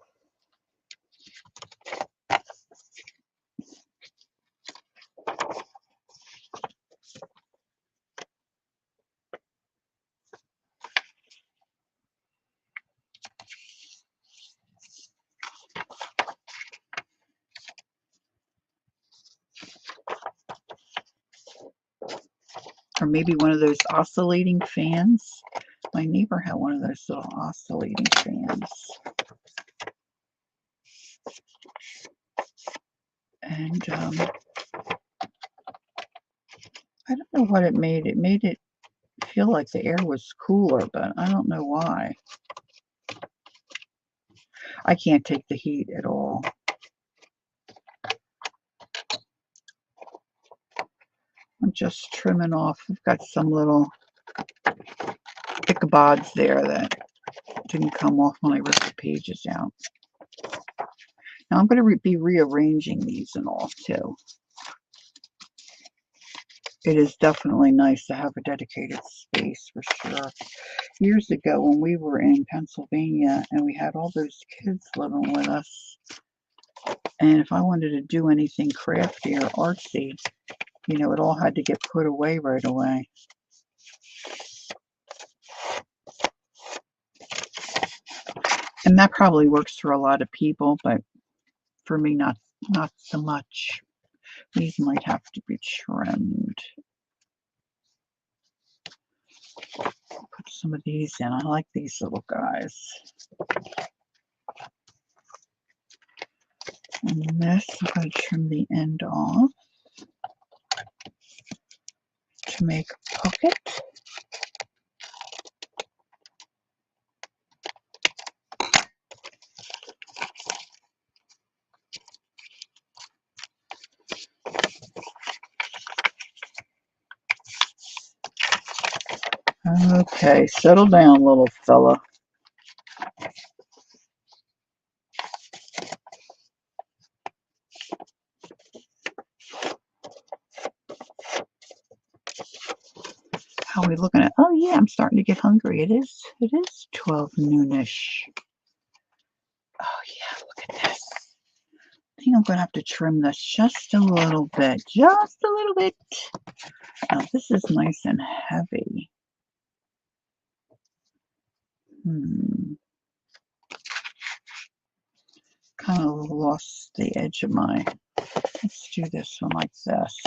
Or maybe one of those oscillating fans. My neighbor had one of those little oscillating fans. And I don't know what it made. It made it feel like the air was cooler, but I don't know why. I can't take the heat at all. I'm just trimming off. I've got some little Ichabods there that didn't come off when I ripped the pages out. Now I'm going to be rearranging these and all too. It is definitely nice to have a dedicated space for sure. Years ago when we were in Pennsylvania and we had all those kids living with us, and if I wanted to do anything crafty or artsy, you know, it all had to get put away right away. And that probably works for a lot of people, but for me, not so much. These might have to be trimmed. Put some of these in. I like these little guys. And this, I'm going to trim the end off to make a pocket. Okay, settle down, little fella. How are we looking at? Oh yeah, I'm starting to get hungry. It is 12 noonish. Oh yeah, look at this. I think I'm going to have to trim this just a little bit. Just a little bit. Now this is nice and heavy. Kind of lost the edge of my. Let's do this one like this.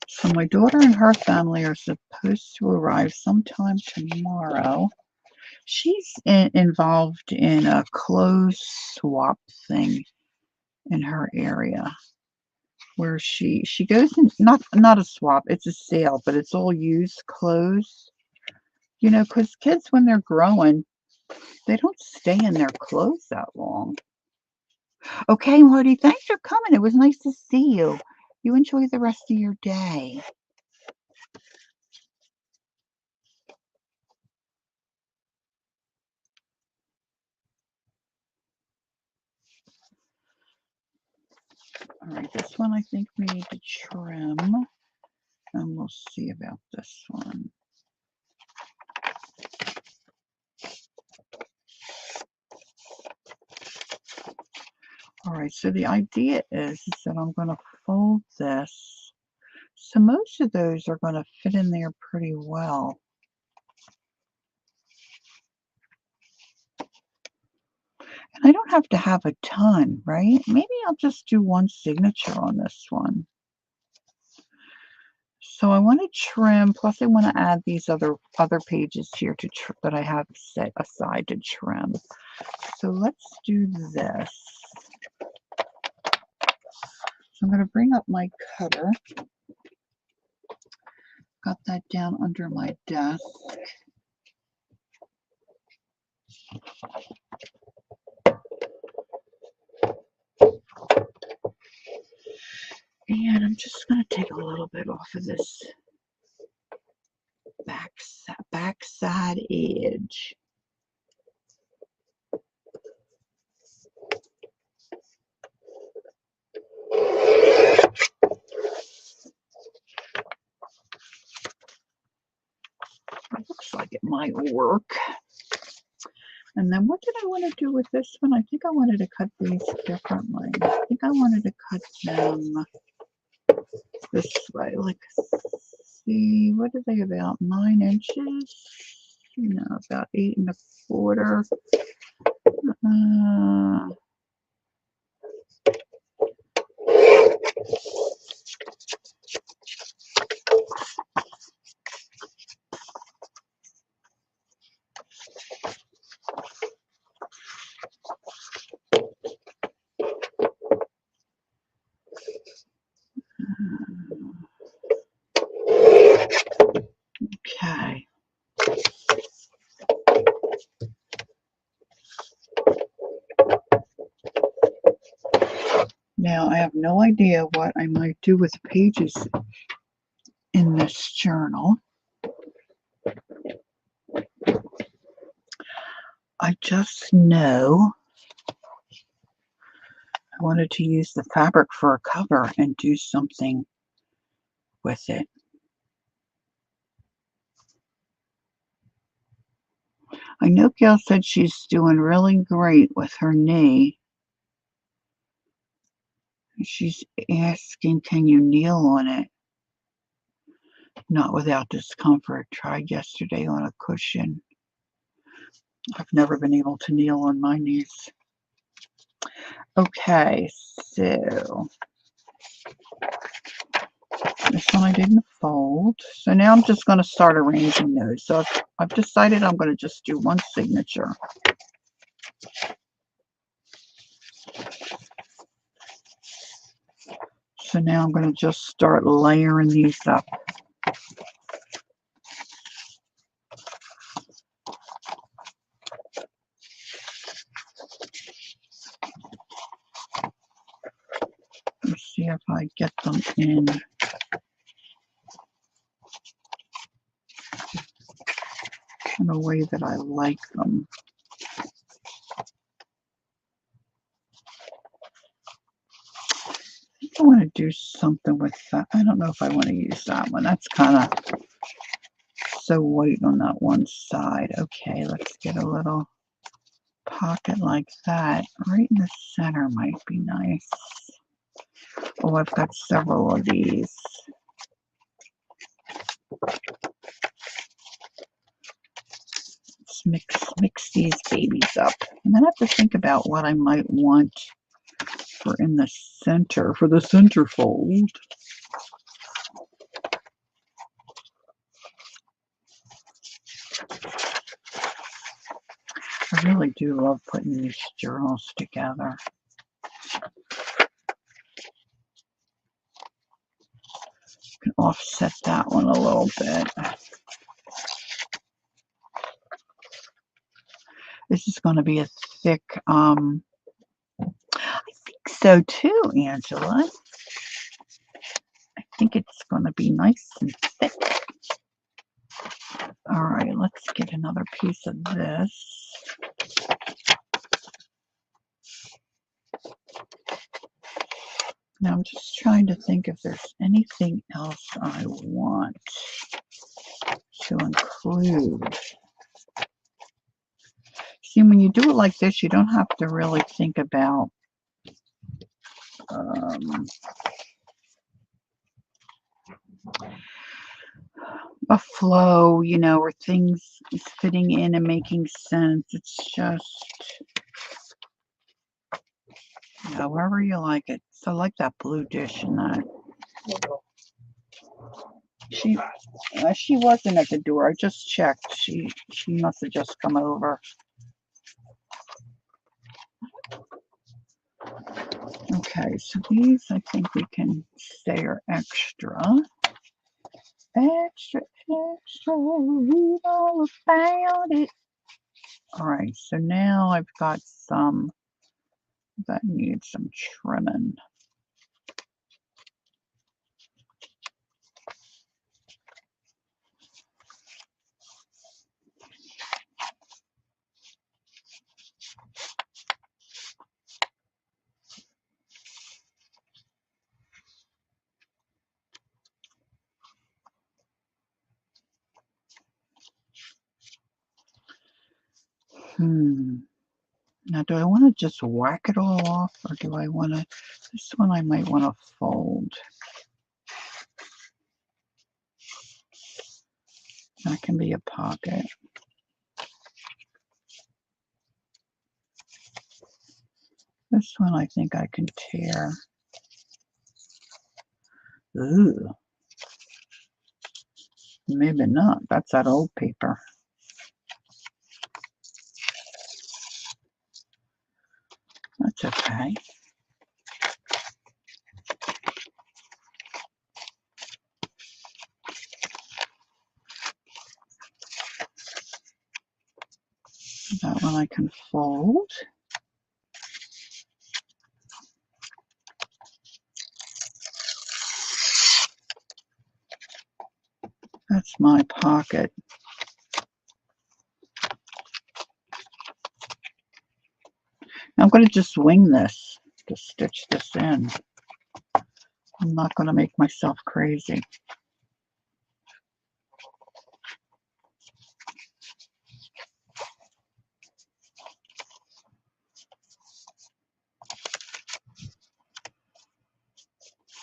So my daughter and her family are supposed to arrive sometime tomorrow. She's involved in a clothes swap thing in her area where she goes in, not a swap, it's a sale, but it's all used clothes. You know, because kids when they're growing, they don't stay in their clothes that long. Okay, Marty, thanks for coming. It was nice to see you. You enjoy the rest of your day. All right, this one I think we need to trim, and we'll see about this one. right, so the idea is that I'm going to fold this. So most of those are going to fit in there pretty well. And I don't have to have a ton, right? Maybe I'll just do one signature on this one. So I want to trim, plus I want to add these other pages here to that I have set aside to trim. So let's do this. So I'm going to bring up my cutter. Got that down under my desk. And I'm just going to take a little bit off of this backside edge. It looks like it might work. And then what did I want to do with this one? I think I wanted to cut these differently. I think I wanted to cut them this way. Like, see, what are they, about 9 inches? No, about 8 1/4. Okay. Now, I have no idea what I might do with pages in this journal. I just know I wanted to use the fabric for a cover and do something with it. I know Gail said she's doing really great with her knee. She's asking, can you kneel on it? Not without discomfort. Tried yesterday on a cushion. I've never been able to kneel on my knees. Okay, so this one I didn't fold. So now I'm just going to start arranging those. So I've decided I'm going to just do one signature. So now I'm going to just start layering these up. Let's see if I get them in a way that I like them. I want to do something with that. I don't know if I want to use that one. That's kind of so white on that one side. Okay, let's get a little pocket like that. Right in the center might be nice. Oh, I've got several of these. Let's mix these babies up. And then I have to think about what I might want for in the center, for the center fold. I really do love putting these journals together. You can offset that one a little bit. This is going to be a thick, I think so too, Angela. I think it's going to be nice and thick. All right, let's get another piece of this. Now I'm just trying to think if there's anything else I want to include. See, when you do it like this, you don't have to really think about a flow, you know, where things is fitting in and making sense. It's just, however you like it. So I like that blue dish and that. She wasn't at the door. I just checked. She must have just come over. Okay, so these I think we can say are extra. Extra, extra, read all about it. All right, so now I've got some that need some trimming. Now, do I want to just whack it all off, or do I want to, this one I might want to fold. That can be a pocket. This one I think I can tear. Ooh. Maybe not. That's that old paper. That's okay. That one I can fold. That's my pocket. I'm going to just wing this to stitch this in. I'm not going to make myself crazy.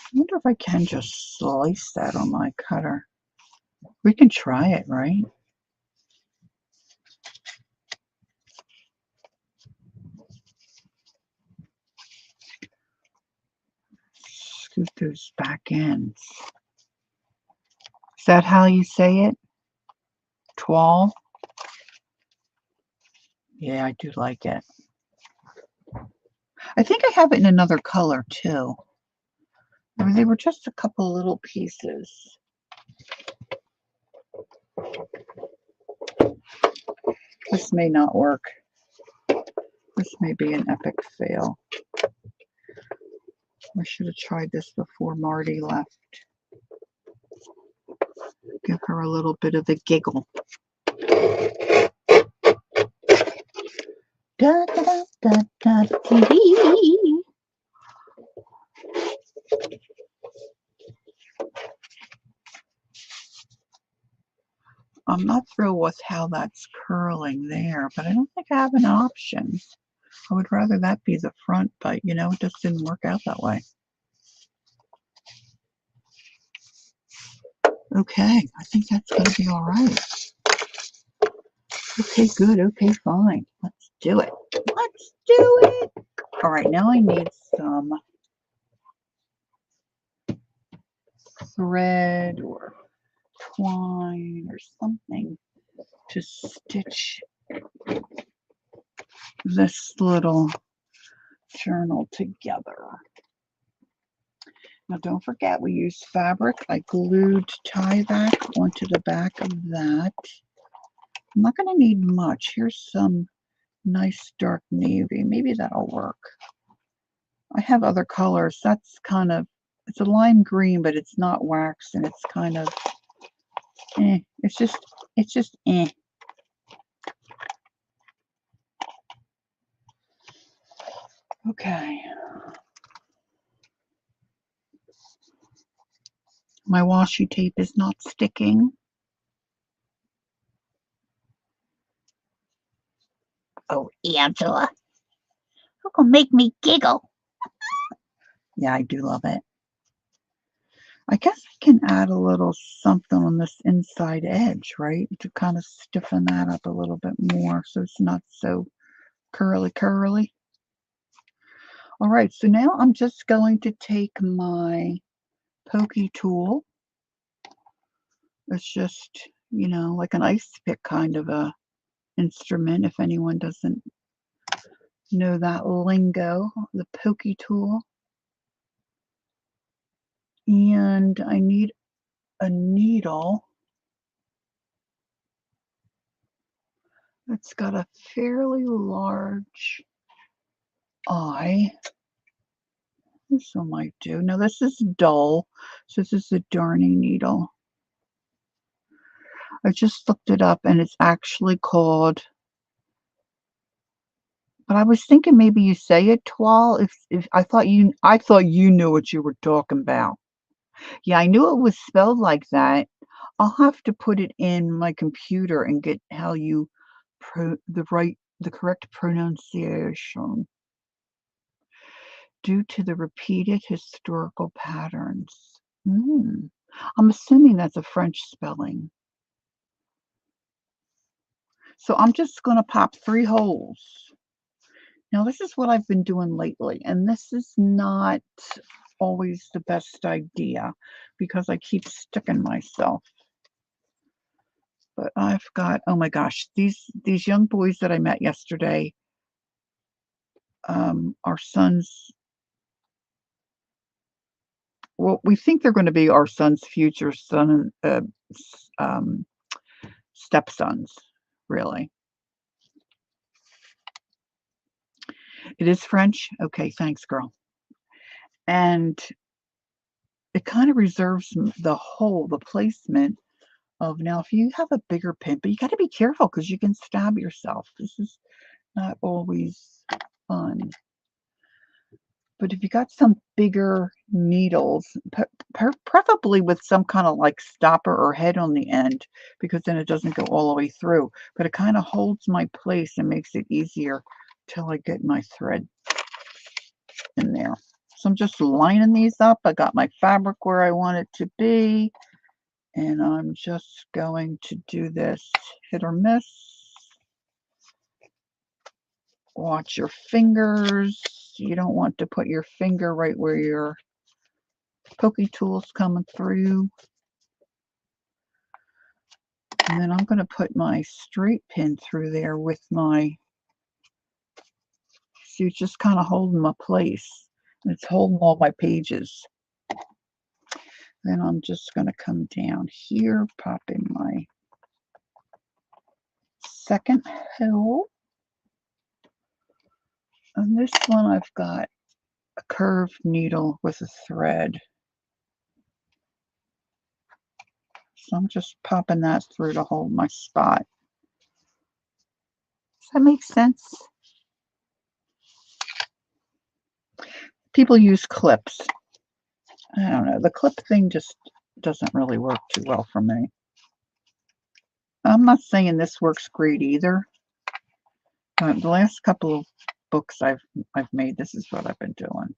I wonder if I can just slice that on my cutter. We can try it, right? Scoot those back ends. Is that how you say it? Twal? Yeah, I do like it. I think I have it in another color too. They were just a couple little pieces. This may not work. This may be an epic fail. I should have tried this before Marty left. Give her a little bit of a giggle. Da, da, da, da, da, I'm not thrilled with how that's curling there, but I don't think I have an option. I would rather that be the front, but you know, it just didn't work out that way. Okay, I think that's going to be all right. Okay, good. Okay, fine. Let's do it. Let's do it. All right, now I need some thread or twine or something to stitch this little journal together. Now don't forget we used fabric. I glued tyvek onto the back of that. I'm not going to need much. Here's some nice dark navy. Maybe that'll work. I have other colors. That's kind of, it's a lime green, but it's not waxed, and it's kind of, it's just eh. Okay. My washi tape is not sticking. Oh, Angela, you're gonna make me giggle. Yeah, I do love it. I guess I can add a little something on this inside edge, right? To kind of stiffen that up a little bit more so it's not so curly curly. All right, so now I'm just going to take my pokey tool. It's just, like an ice pick kind of a instrument if anyone doesn't know that lingo, the pokey tool. And I need a needle that's got a fairly large eye. This one might do. Now this is dull, so this is a darning needle. I just looked it up and it's actually called, but I was thinking maybe you say it twal. If I thought you knew what you were talking about. Yeah, I knew it was spelled like that. I'll have to put it in my computer and get how you the correct pronunciation due to the repeated historical patterns. Mm. I'm assuming that's a French spelling. So I'm just going to pop 3 holes. Now this is what I've been doing lately, and this is not always the best idea because I keep sticking myself. But I've got, oh my gosh, these young boys that I met yesterday, our sons, well, we think they're going to be our son's future son, stepsons, really. It is French? Okay, thanks, girl. And it kind of reserves the placement of now, if you have a bigger pin, but you got to be careful because you can stab yourself. This is not always fun. But if you got some bigger needles, preferably with some kind of like stopper or head on the end, because then it doesn't go all the way through. But it kind of holds my place and makes it easier till I get my thread in there. So I'm just lining these up. I got my fabric where I want it to be. And I'm just going to do this hit or miss. Watch your fingers. You don't want to put your finger right where your pokey tool's coming through. And then I'm going to put my straight pin through there with my, see, it's just kind of holding my place. And it's holding all my pages. Then I'm just going to come down here, pop in my second hole. On this one, I've got a curved needle with a thread. So I'm just popping that through to hold my spot. Does that make sense? People use clips. I don't know. The clip thing just doesn't really work too well for me. I'm not saying this works great either. The last couple of books I've made, this is what I've been doing.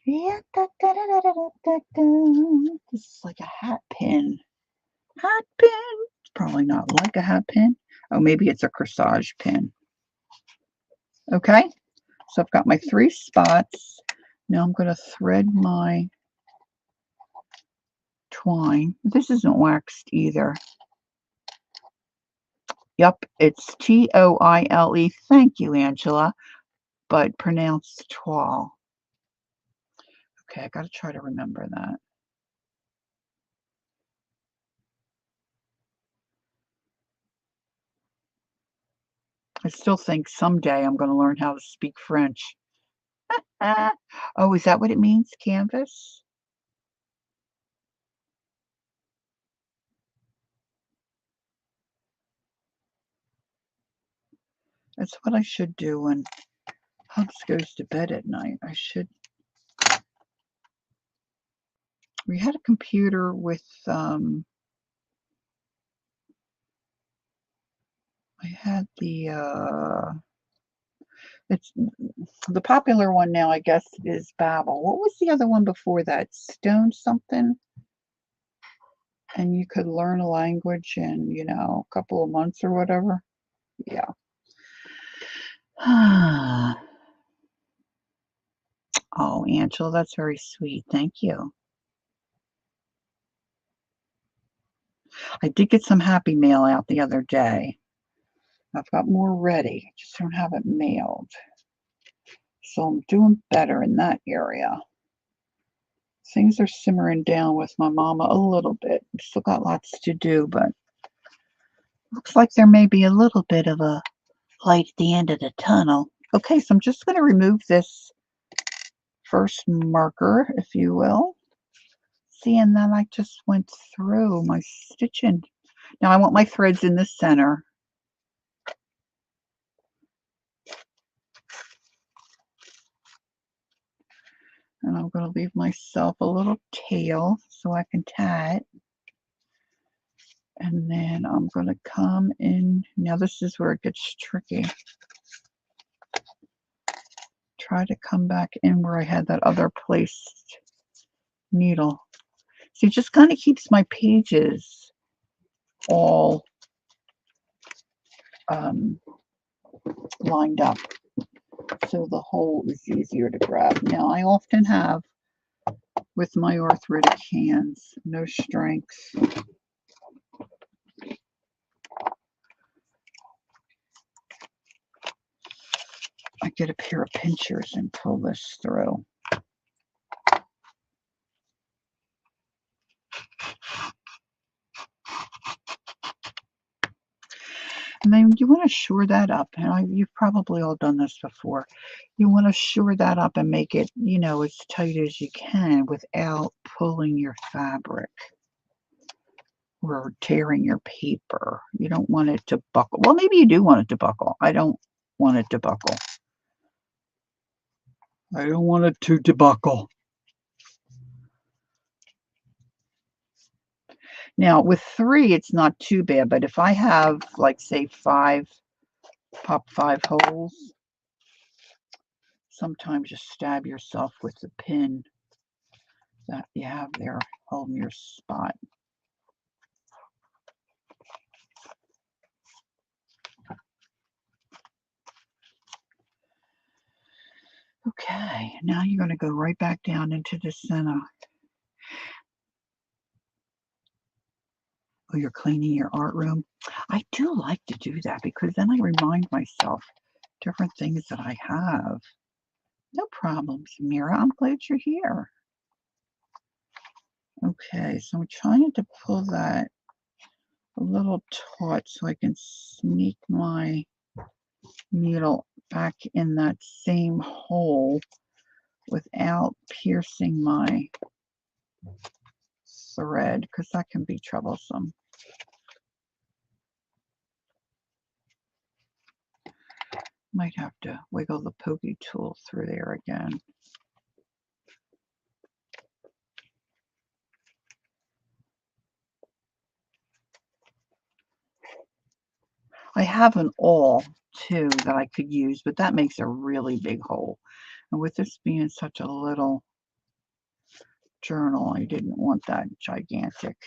Yeah, this is like a hat pin. Hat pin. It's probably not like a hat pin. Oh, maybe it's a corsage pin. Okay, so I've got my 3 spots. Now I'm going to thread my twine. This isn't waxed either. Yep, it's Toile. Thank you, Angela, but pronounced twal. Okay, I got to try to remember that. I still think someday I'm going to learn how to speak French. Oh, is that what it means, canvas? That's what I should do when Hubs goes to bed at night. We had a computer with I had it's the popular one now, I guess, is Babel. What was the other one before that? Stone something? And you could learn a language in, a couple of months or whatever. Yeah. Oh, Angela, that's very sweet. Thank you. I did get some Happy Mail out the other day. I've got more ready, just don't have it mailed. So I'm doing better in that area. Things are simmering down with my mama a little bit. Still got lots to do, but looks like there may be a little bit of a light at the end of the tunnel. Okay, so I'm just going to remove this first marker, if you will. See, and then I just went through my stitching. Now I want my threads in the center. And I'm going to leave myself a little tail so I can tie it. And then I'm going to come in. Now this is where it gets tricky. Try to come back in where I had that other placed needle. See, it just kind of keeps my pages all lined up, so the hole is easier to grab. Now, I often have, with my arthritic hands, no strength. I get a pair of pinchers and pull this through. And then you want to shore that up. And you've probably all done this before. You want to shore that up and make it, as tight as you can without pulling your fabric or tearing your paper. You don't want it to buckle. Well, maybe you do want it to buckle. I don't want it to buckle. I don't want it to debuckle. Now, with 3, it's not too bad, but if I have, like, say, 5, pop 5 holes, sometimes just stab yourself with the pin that you have there holding your spot. Okay, now you're going to go right back down into the center. Oh, you're cleaning your art room? I do like to do that because then I remind myself different things that I have. No problem, Samira. I'm glad you're here. Okay, so I'm trying to pull that a little taut so I can sneak my needle back in that same hole without piercing my thread, because that can be troublesome. Might have to wiggle the pokey tool through there again. I have an awl too that I could use, but that makes a really big hole. And with this being such a little journal, I didn't want that gigantic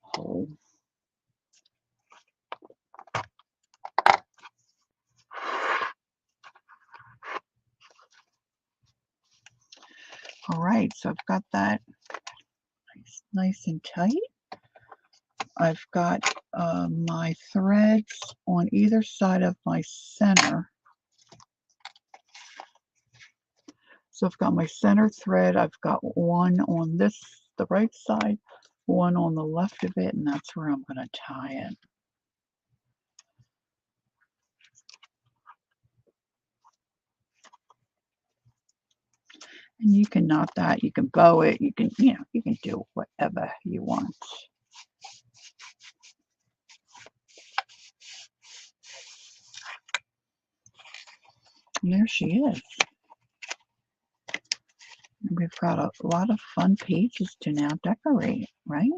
hole. All right, so I've got that nice and tight. I've got my threads on either side of my center. So I've got my center thread. I've got one on the right side, one on the left of it, and that's where I'm going to tie it. And you can knot that, you can bow it, you can do whatever you want. And there she is. And we've got a lot of fun pages to now decorate, right?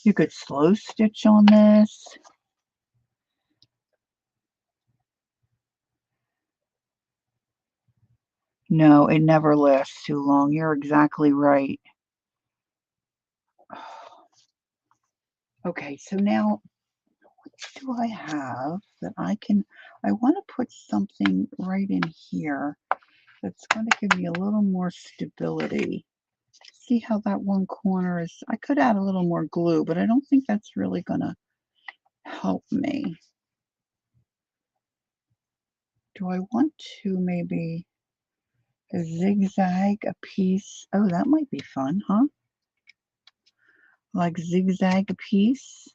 You could slow stitch on this. No, it never lasts too long. You're exactly right. Okay, so now what do I have that I want to put something right in here that's going to give me a little more stability. See how that one corner is? I could add a little more glue, but I don't think that's really going to help me. Do I want to maybe zigzag a piece? Oh, that might be fun, huh? Like zigzag a piece.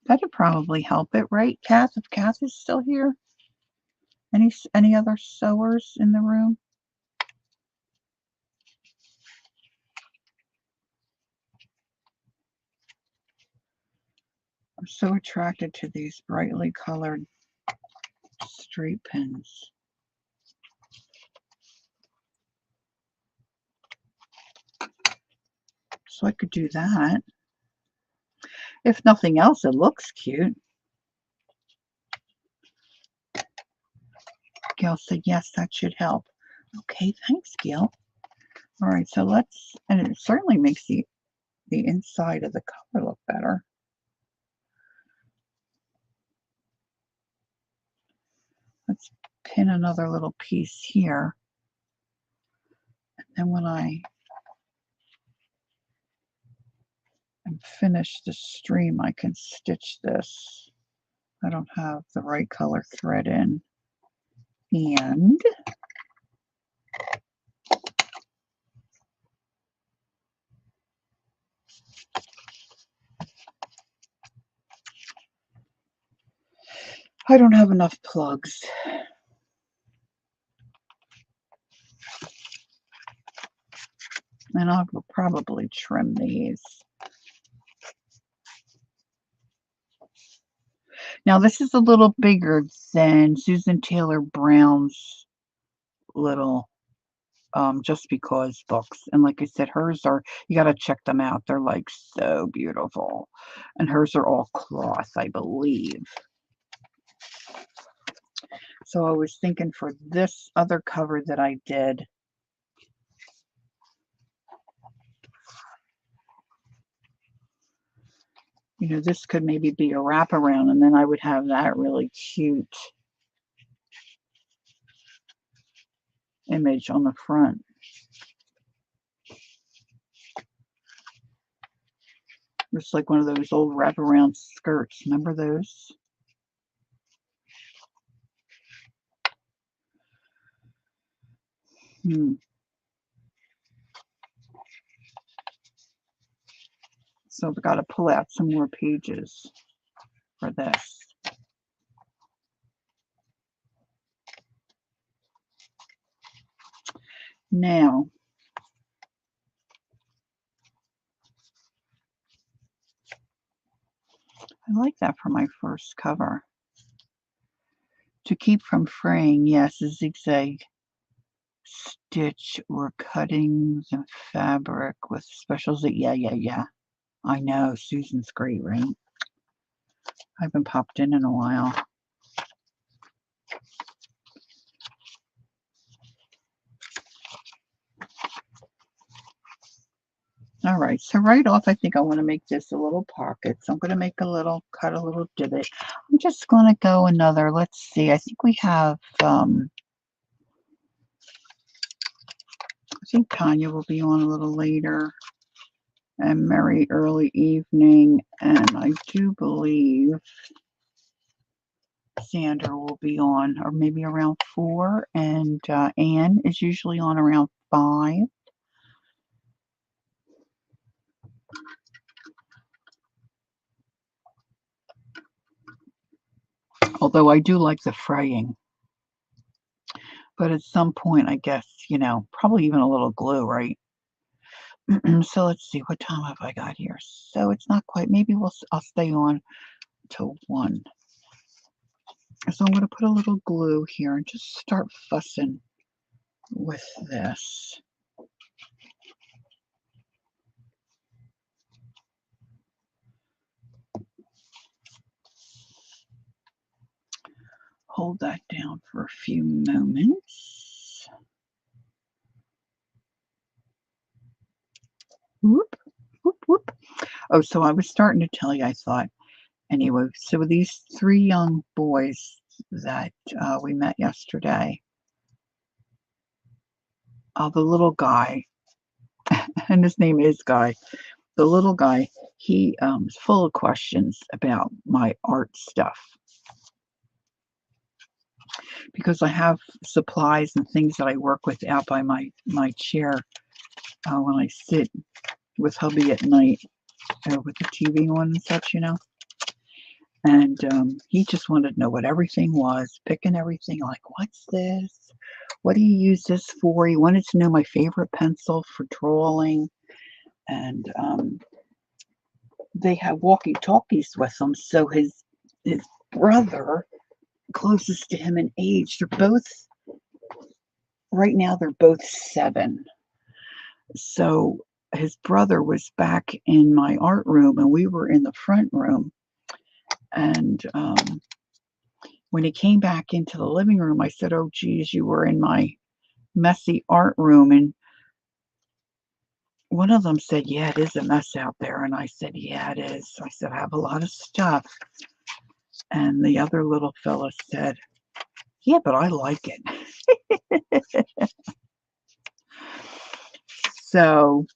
That'd probably help it, right, Kath? If Kath is still here? Any other sewers in the room? I'm so attracted to these brightly colored straight pins. So I could do that. If nothing else, it looks cute. Gail said, yes, that should help. Okay, thanks, Gail. All right, so and it certainly makes the inside of the cover look better. Let's pin another little piece here. And when I am finished the stream, I can stitch this. I don't have the right color thread in. And I don't have enough plugs. And I will probably trim these. Now this is a little bigger than Susan Taylor Brown's little Just Because books. And like I said, hers are, you got to check them out. They're like so beautiful. And hers are all cloth, I believe. So I was thinking for this other cover that I did, you know, this could maybe be a wraparound, and then I would have that really cute image on the front. It's like one of those old wraparound skirts. Remember those? So I've got to pull out some more pages for this. Now, I like that for my first cover. To keep from fraying, yes, a zigzag stitch or cuttings and fabric with specials. Yeah. I know, Susan's great, right? I haven't popped in a while. All right, so right off, I think I want to make this a little pocket. So I'm going to make cut a little divot. I'm just going to go another, let's see, I think we have, I think Tanya will be on a little later, and Merry early evening, and I do believe Sandra will be on, or maybe around 4, and Anne is usually on around 5. Although I do like the fraying. But at some point, I guess, you know, probably even a little glue, right? So let's see, what time have I got here? So it's not quite, maybe I'll stay on till 1. So I'm going to put a little glue here and just start fussing with this. Hold that down for a few moments. Whoop, whoop, whoop. Oh, so I was starting to tell you, I thought, anyway, so these 3 young boys that we met yesterday, the little guy, and his name is Guy, the little guy, he is full of questions about my art stuff because I have supplies and things that I work with out by my chair when I sit with hubby at night with the TV on and such, And he just wanted to know what everything was, picking everything like, what's this? What do you use this for? He wanted to know my favorite pencil for drawing. And they have walkie-talkies with them. So his brother, closest to him in age, right now they're both 7. So his brother was back in my art room and we were in the front room. And when he came back into the living room, I said, "Oh, geez, you were in my messy art room." And one of them said, "Yeah, it is a mess out there." And I said, "Yeah, it is." I said, "I have a lot of stuff." And the other little fella said, "Yeah, but I like it." So,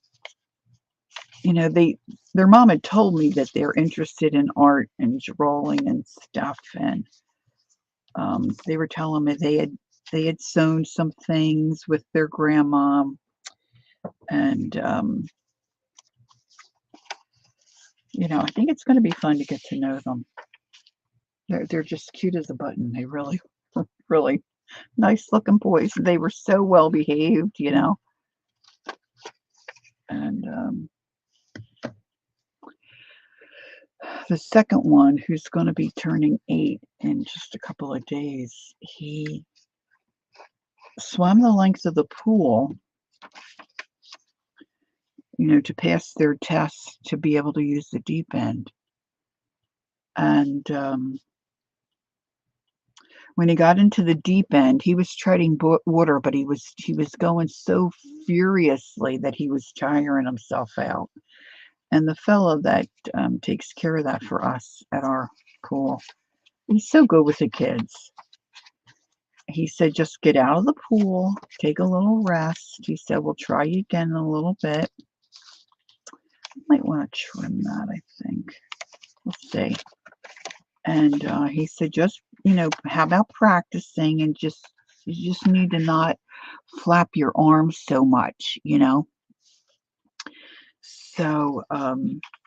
their mom had told me that they're interested in art and drawing and stuff. And they were telling me they had sewn some things with their grandma. And I think it's going to be fun to get to know them. They're just cute as a button. They really, really nice looking boys. They were so well behaved. And the second one, who's going to be turning 8 in just a couple of days, he swam the length of the pool, to pass their tests to be able to use the deep end. And when he got into the deep end, he was treading water, but he was going so furiously that he was tiring himself out. And the fellow that takes care of that for us at our pool, he's so good with the kids. He said, "Just get out of the pool, take a little rest." He said, "We'll try you again in a little bit." Might want to trim that, I think. We'll see. And he said, "Just, how about practicing and you just need to not flap your arms so much." So,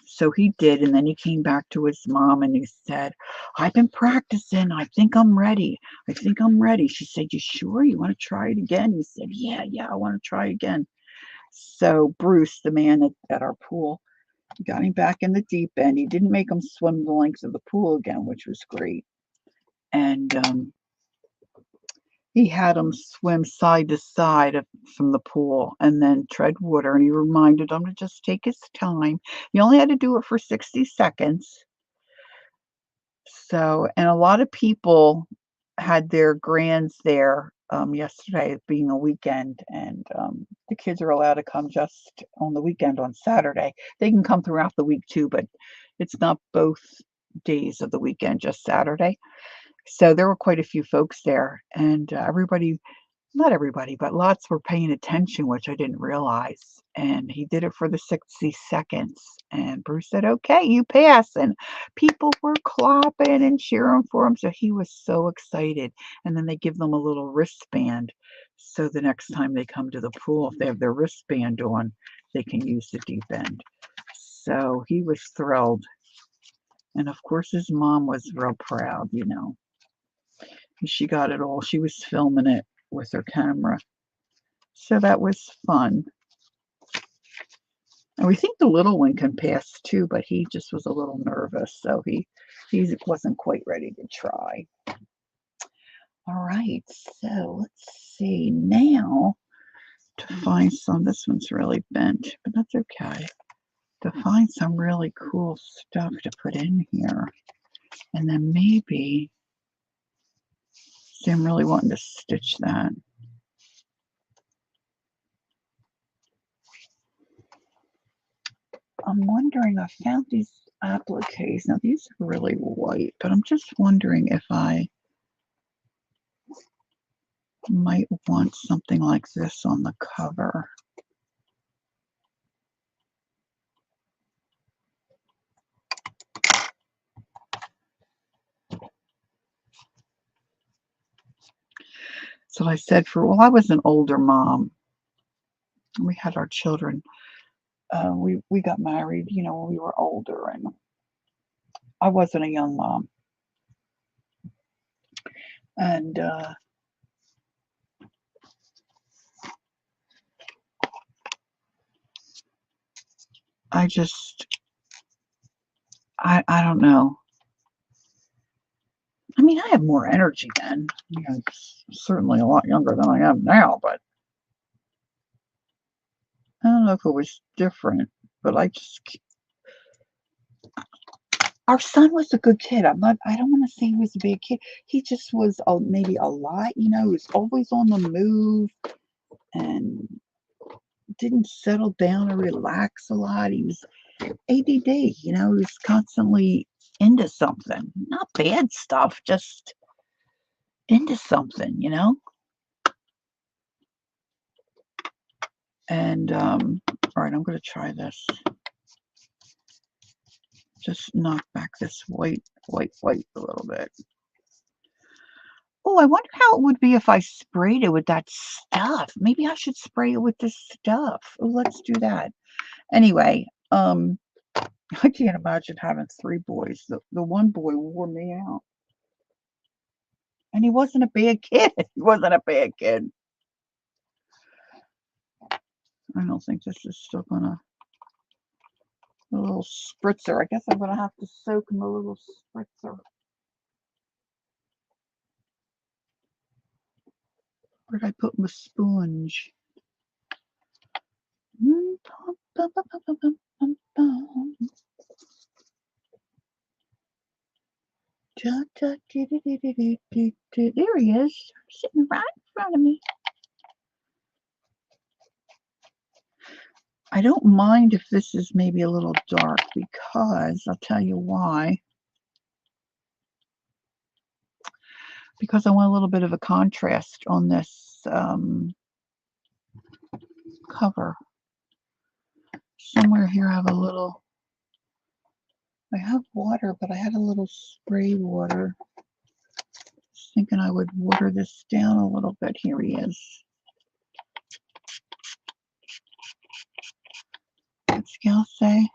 so he did, and then he came back to his mom and he said, "I've been practicing. I think I'm ready. I think I'm ready." She said, "You sure? You want to try it again?" He said, "Yeah, I want to try again." So Bruce, the man at our pool, got him back in the deep end. He didn't make him swim the length of the pool again, which was great. And he had him swim side to side from the pool and then tread water. And he reminded him to just take his time. You only had to do it for 60 seconds. So, and a lot of people had their grands there yesterday, being a weekend, and the kids are allowed to come just on the weekend on Saturday. They can come throughout the week too, but it's not both days of the weekend, just Saturday. So there were quite a few folks there, and everybody, not everybody, but lots were paying attention, which I didn't realize. And he did it for the 60 seconds. And Bruce said, "Okay, you pass." And people were clapping and cheering for him. So he was so excited. And then they give them a little wristband. So the next time they come to the pool, if they have their wristband on, they can use the deep end. So he was thrilled. And of course, his mom was real proud. She got it all. She was filming it with her camera. So that was fun. And we think the little one can pass too, but he just was a little nervous, so he wasn't quite ready to try. All right, so let's see now to find some. This one's really bent, but that's okay. To find some really cool stuff to put in here. And then maybe, see, I'm really wanting to stitch that. I'm wondering, I found these appliques. Now, these are really white, but I'm just wondering if I might want something like this on the cover. So I said, well, I was an older mom. We had our children. We got married, when we were older, and I wasn't a young mom. And I just, I don't know. I mean, I have more energy then. It's certainly a lot younger than I am now, but I don't know if it was different. But our son was a good kid. I don't want to say he was a bad kid. He just was maybe a lot, he was always on the move and didn't settle down or relax a lot. He was ADD, he was constantly into something. Not bad stuff, just into something. And all right, I'm going to try this. Just knock back this white a little bit. Oh, I wonder how it would be if I sprayed it with that stuff. Maybe I should spray it with this stuff. Oh, let's do that. Anyway, I can't imagine having 3 boys. The one boy wore me out. And he wasn't a bad kid. He wasn't a bad kid. I don't think this is still gonna, a little spritzer. I guess I'm gonna have to soak him a little spritzer. Where'd I put my sponge? There he is, sitting right in front of me. I don't mind if this is maybe a little dark, because I'll tell you why. Because I want a little bit of a contrast on this cover. Somewhere here I have I have water, but I had a little spray water. Just thinking I would water this down a little bit. Here he is. What's Gail say?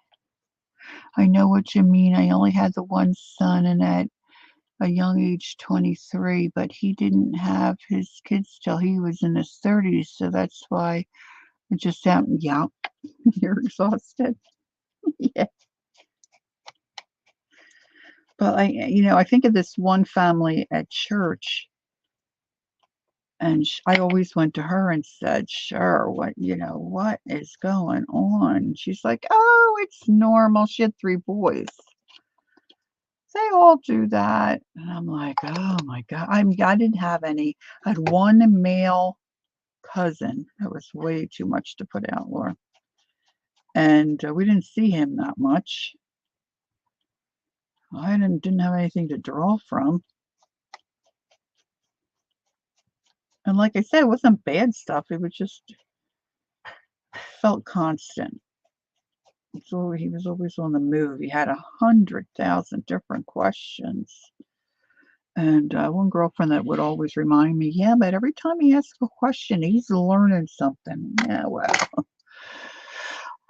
I know what you mean. I only had the one son, and at a young age, 23, but he didn't have his kids till he was in his 30s, so that's why it just happened. Yeah, you're exhausted. Yeah. But I think of this one family at church, and I always went to her and said, "Sure, what is going on?" She's like, "Oh, it's normal." She had 3 boys. They all do that. And I'm like, "Oh my God." I didn't have any. I had one male cousin. That was way too much to put out, Laura. And we didn't see him that much. I didn't have anything to draw from. And like I said, it wasn't bad stuff. It was just felt constant. So he was always on the move. He had 100,000 different questions. And one girlfriend that would always remind me, yeah, but every time he asks a question, he's learning something. Yeah, well,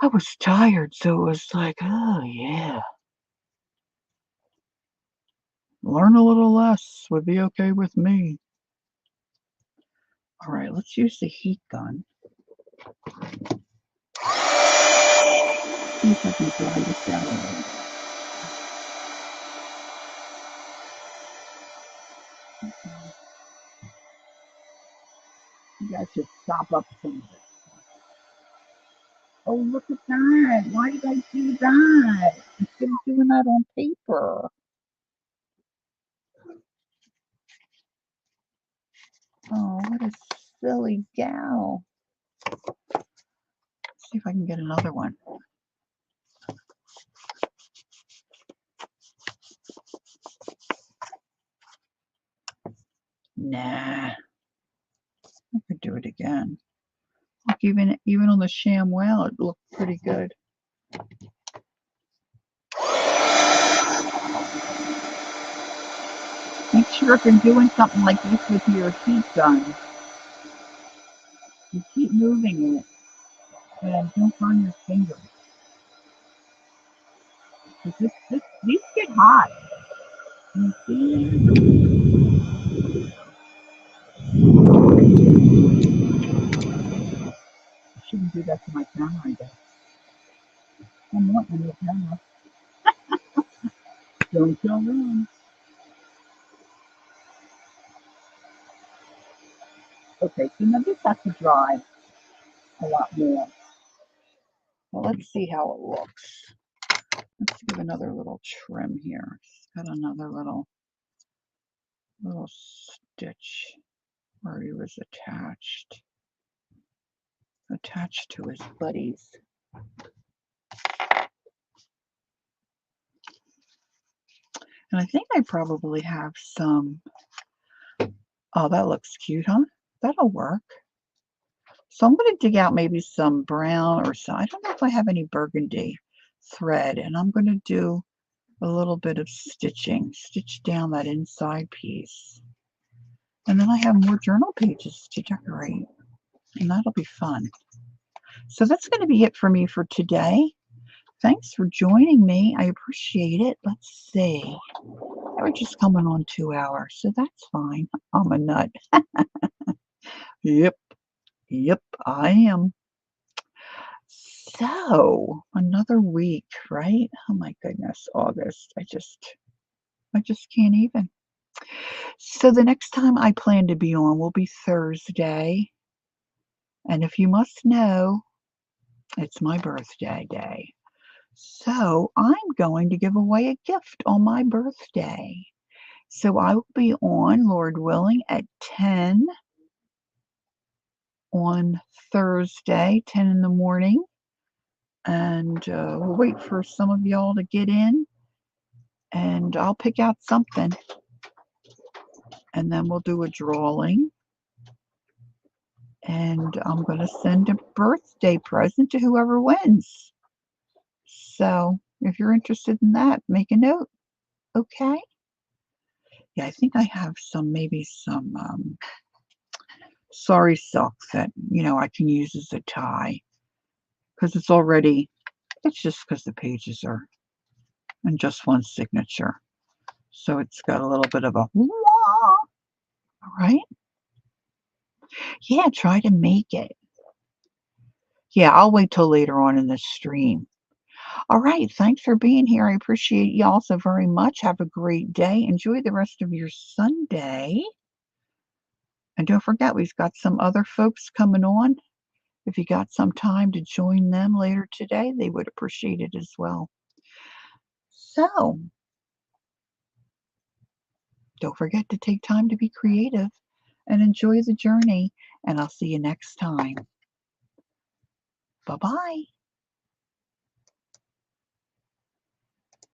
I was tired, so it was like, oh, yeah. Learn a little less would be okay with me. All right, let's use the heat gun. See if I can dry this out a little bit. maybe I should stop up some of it. Oh, look at that. Why did I do that? Instead of doing that on paper. Oh, what a silly gal. Let's see if I can get another one. Nah, I could do it again. Look, even on the sham whale, it looked pretty good. Make sure if you're doing something like this with your heat gun, you keep moving it and don't burn your fingers. These get hot. You see? I shouldn't do that to my camera, I guess. I'm wanting a new camera. Don't tell them. Okay, so now this has to dry a lot more. Well, let's see how it looks. Let's give another little trim here. It's got another little stitch where he was attached to his buddies. And I think I probably have some. Oh, that looks cute, huh? That'll work. So I'm going to dig out maybe some brown or some, I don't know if I have any burgundy thread, and I'm going to do a little bit of stitch down that inside piece. And then I have more journal pages to decorate, and that'll be fun. So that's going to be it for me for today. Thanks for joining me. I appreciate it. Let's see. We're just coming on 2 hours, so that's fine. I'm a nut. Yep, I am. So, another week, right? Oh my goodness, August. I just can't even. So the next time I plan to be on will be Thursday. And if you must know, it's my birthday day. So I'm going to give away a gift on my birthday. So I will be on, Lord willing, at 10 on Thursday, 10 in the morning. And we'll wait for some of y'all to get in. And I'll pick out something. And then we'll do a drawing. And I'm going to send a birthday present to whoever wins. So if you're interested in that, make a note. Okay? Yeah, I think I have maybe some sari silk that, I can use as a tie. Because it's just because the pages are in just one signature. So it's got a little bit of a wah, right? Yeah, try to make it. Yeah, I'll wait till later on in the stream. All right, thanks for being here. I appreciate y'all so very much. Have a great day. Enjoy the rest of your Sunday. And don't forget, we've got some other folks coming on. If you got some time to join them later today, they would appreciate it as well. So, don't forget to take time to be creative and enjoy the journey. And I'll see you next time. Bye-bye.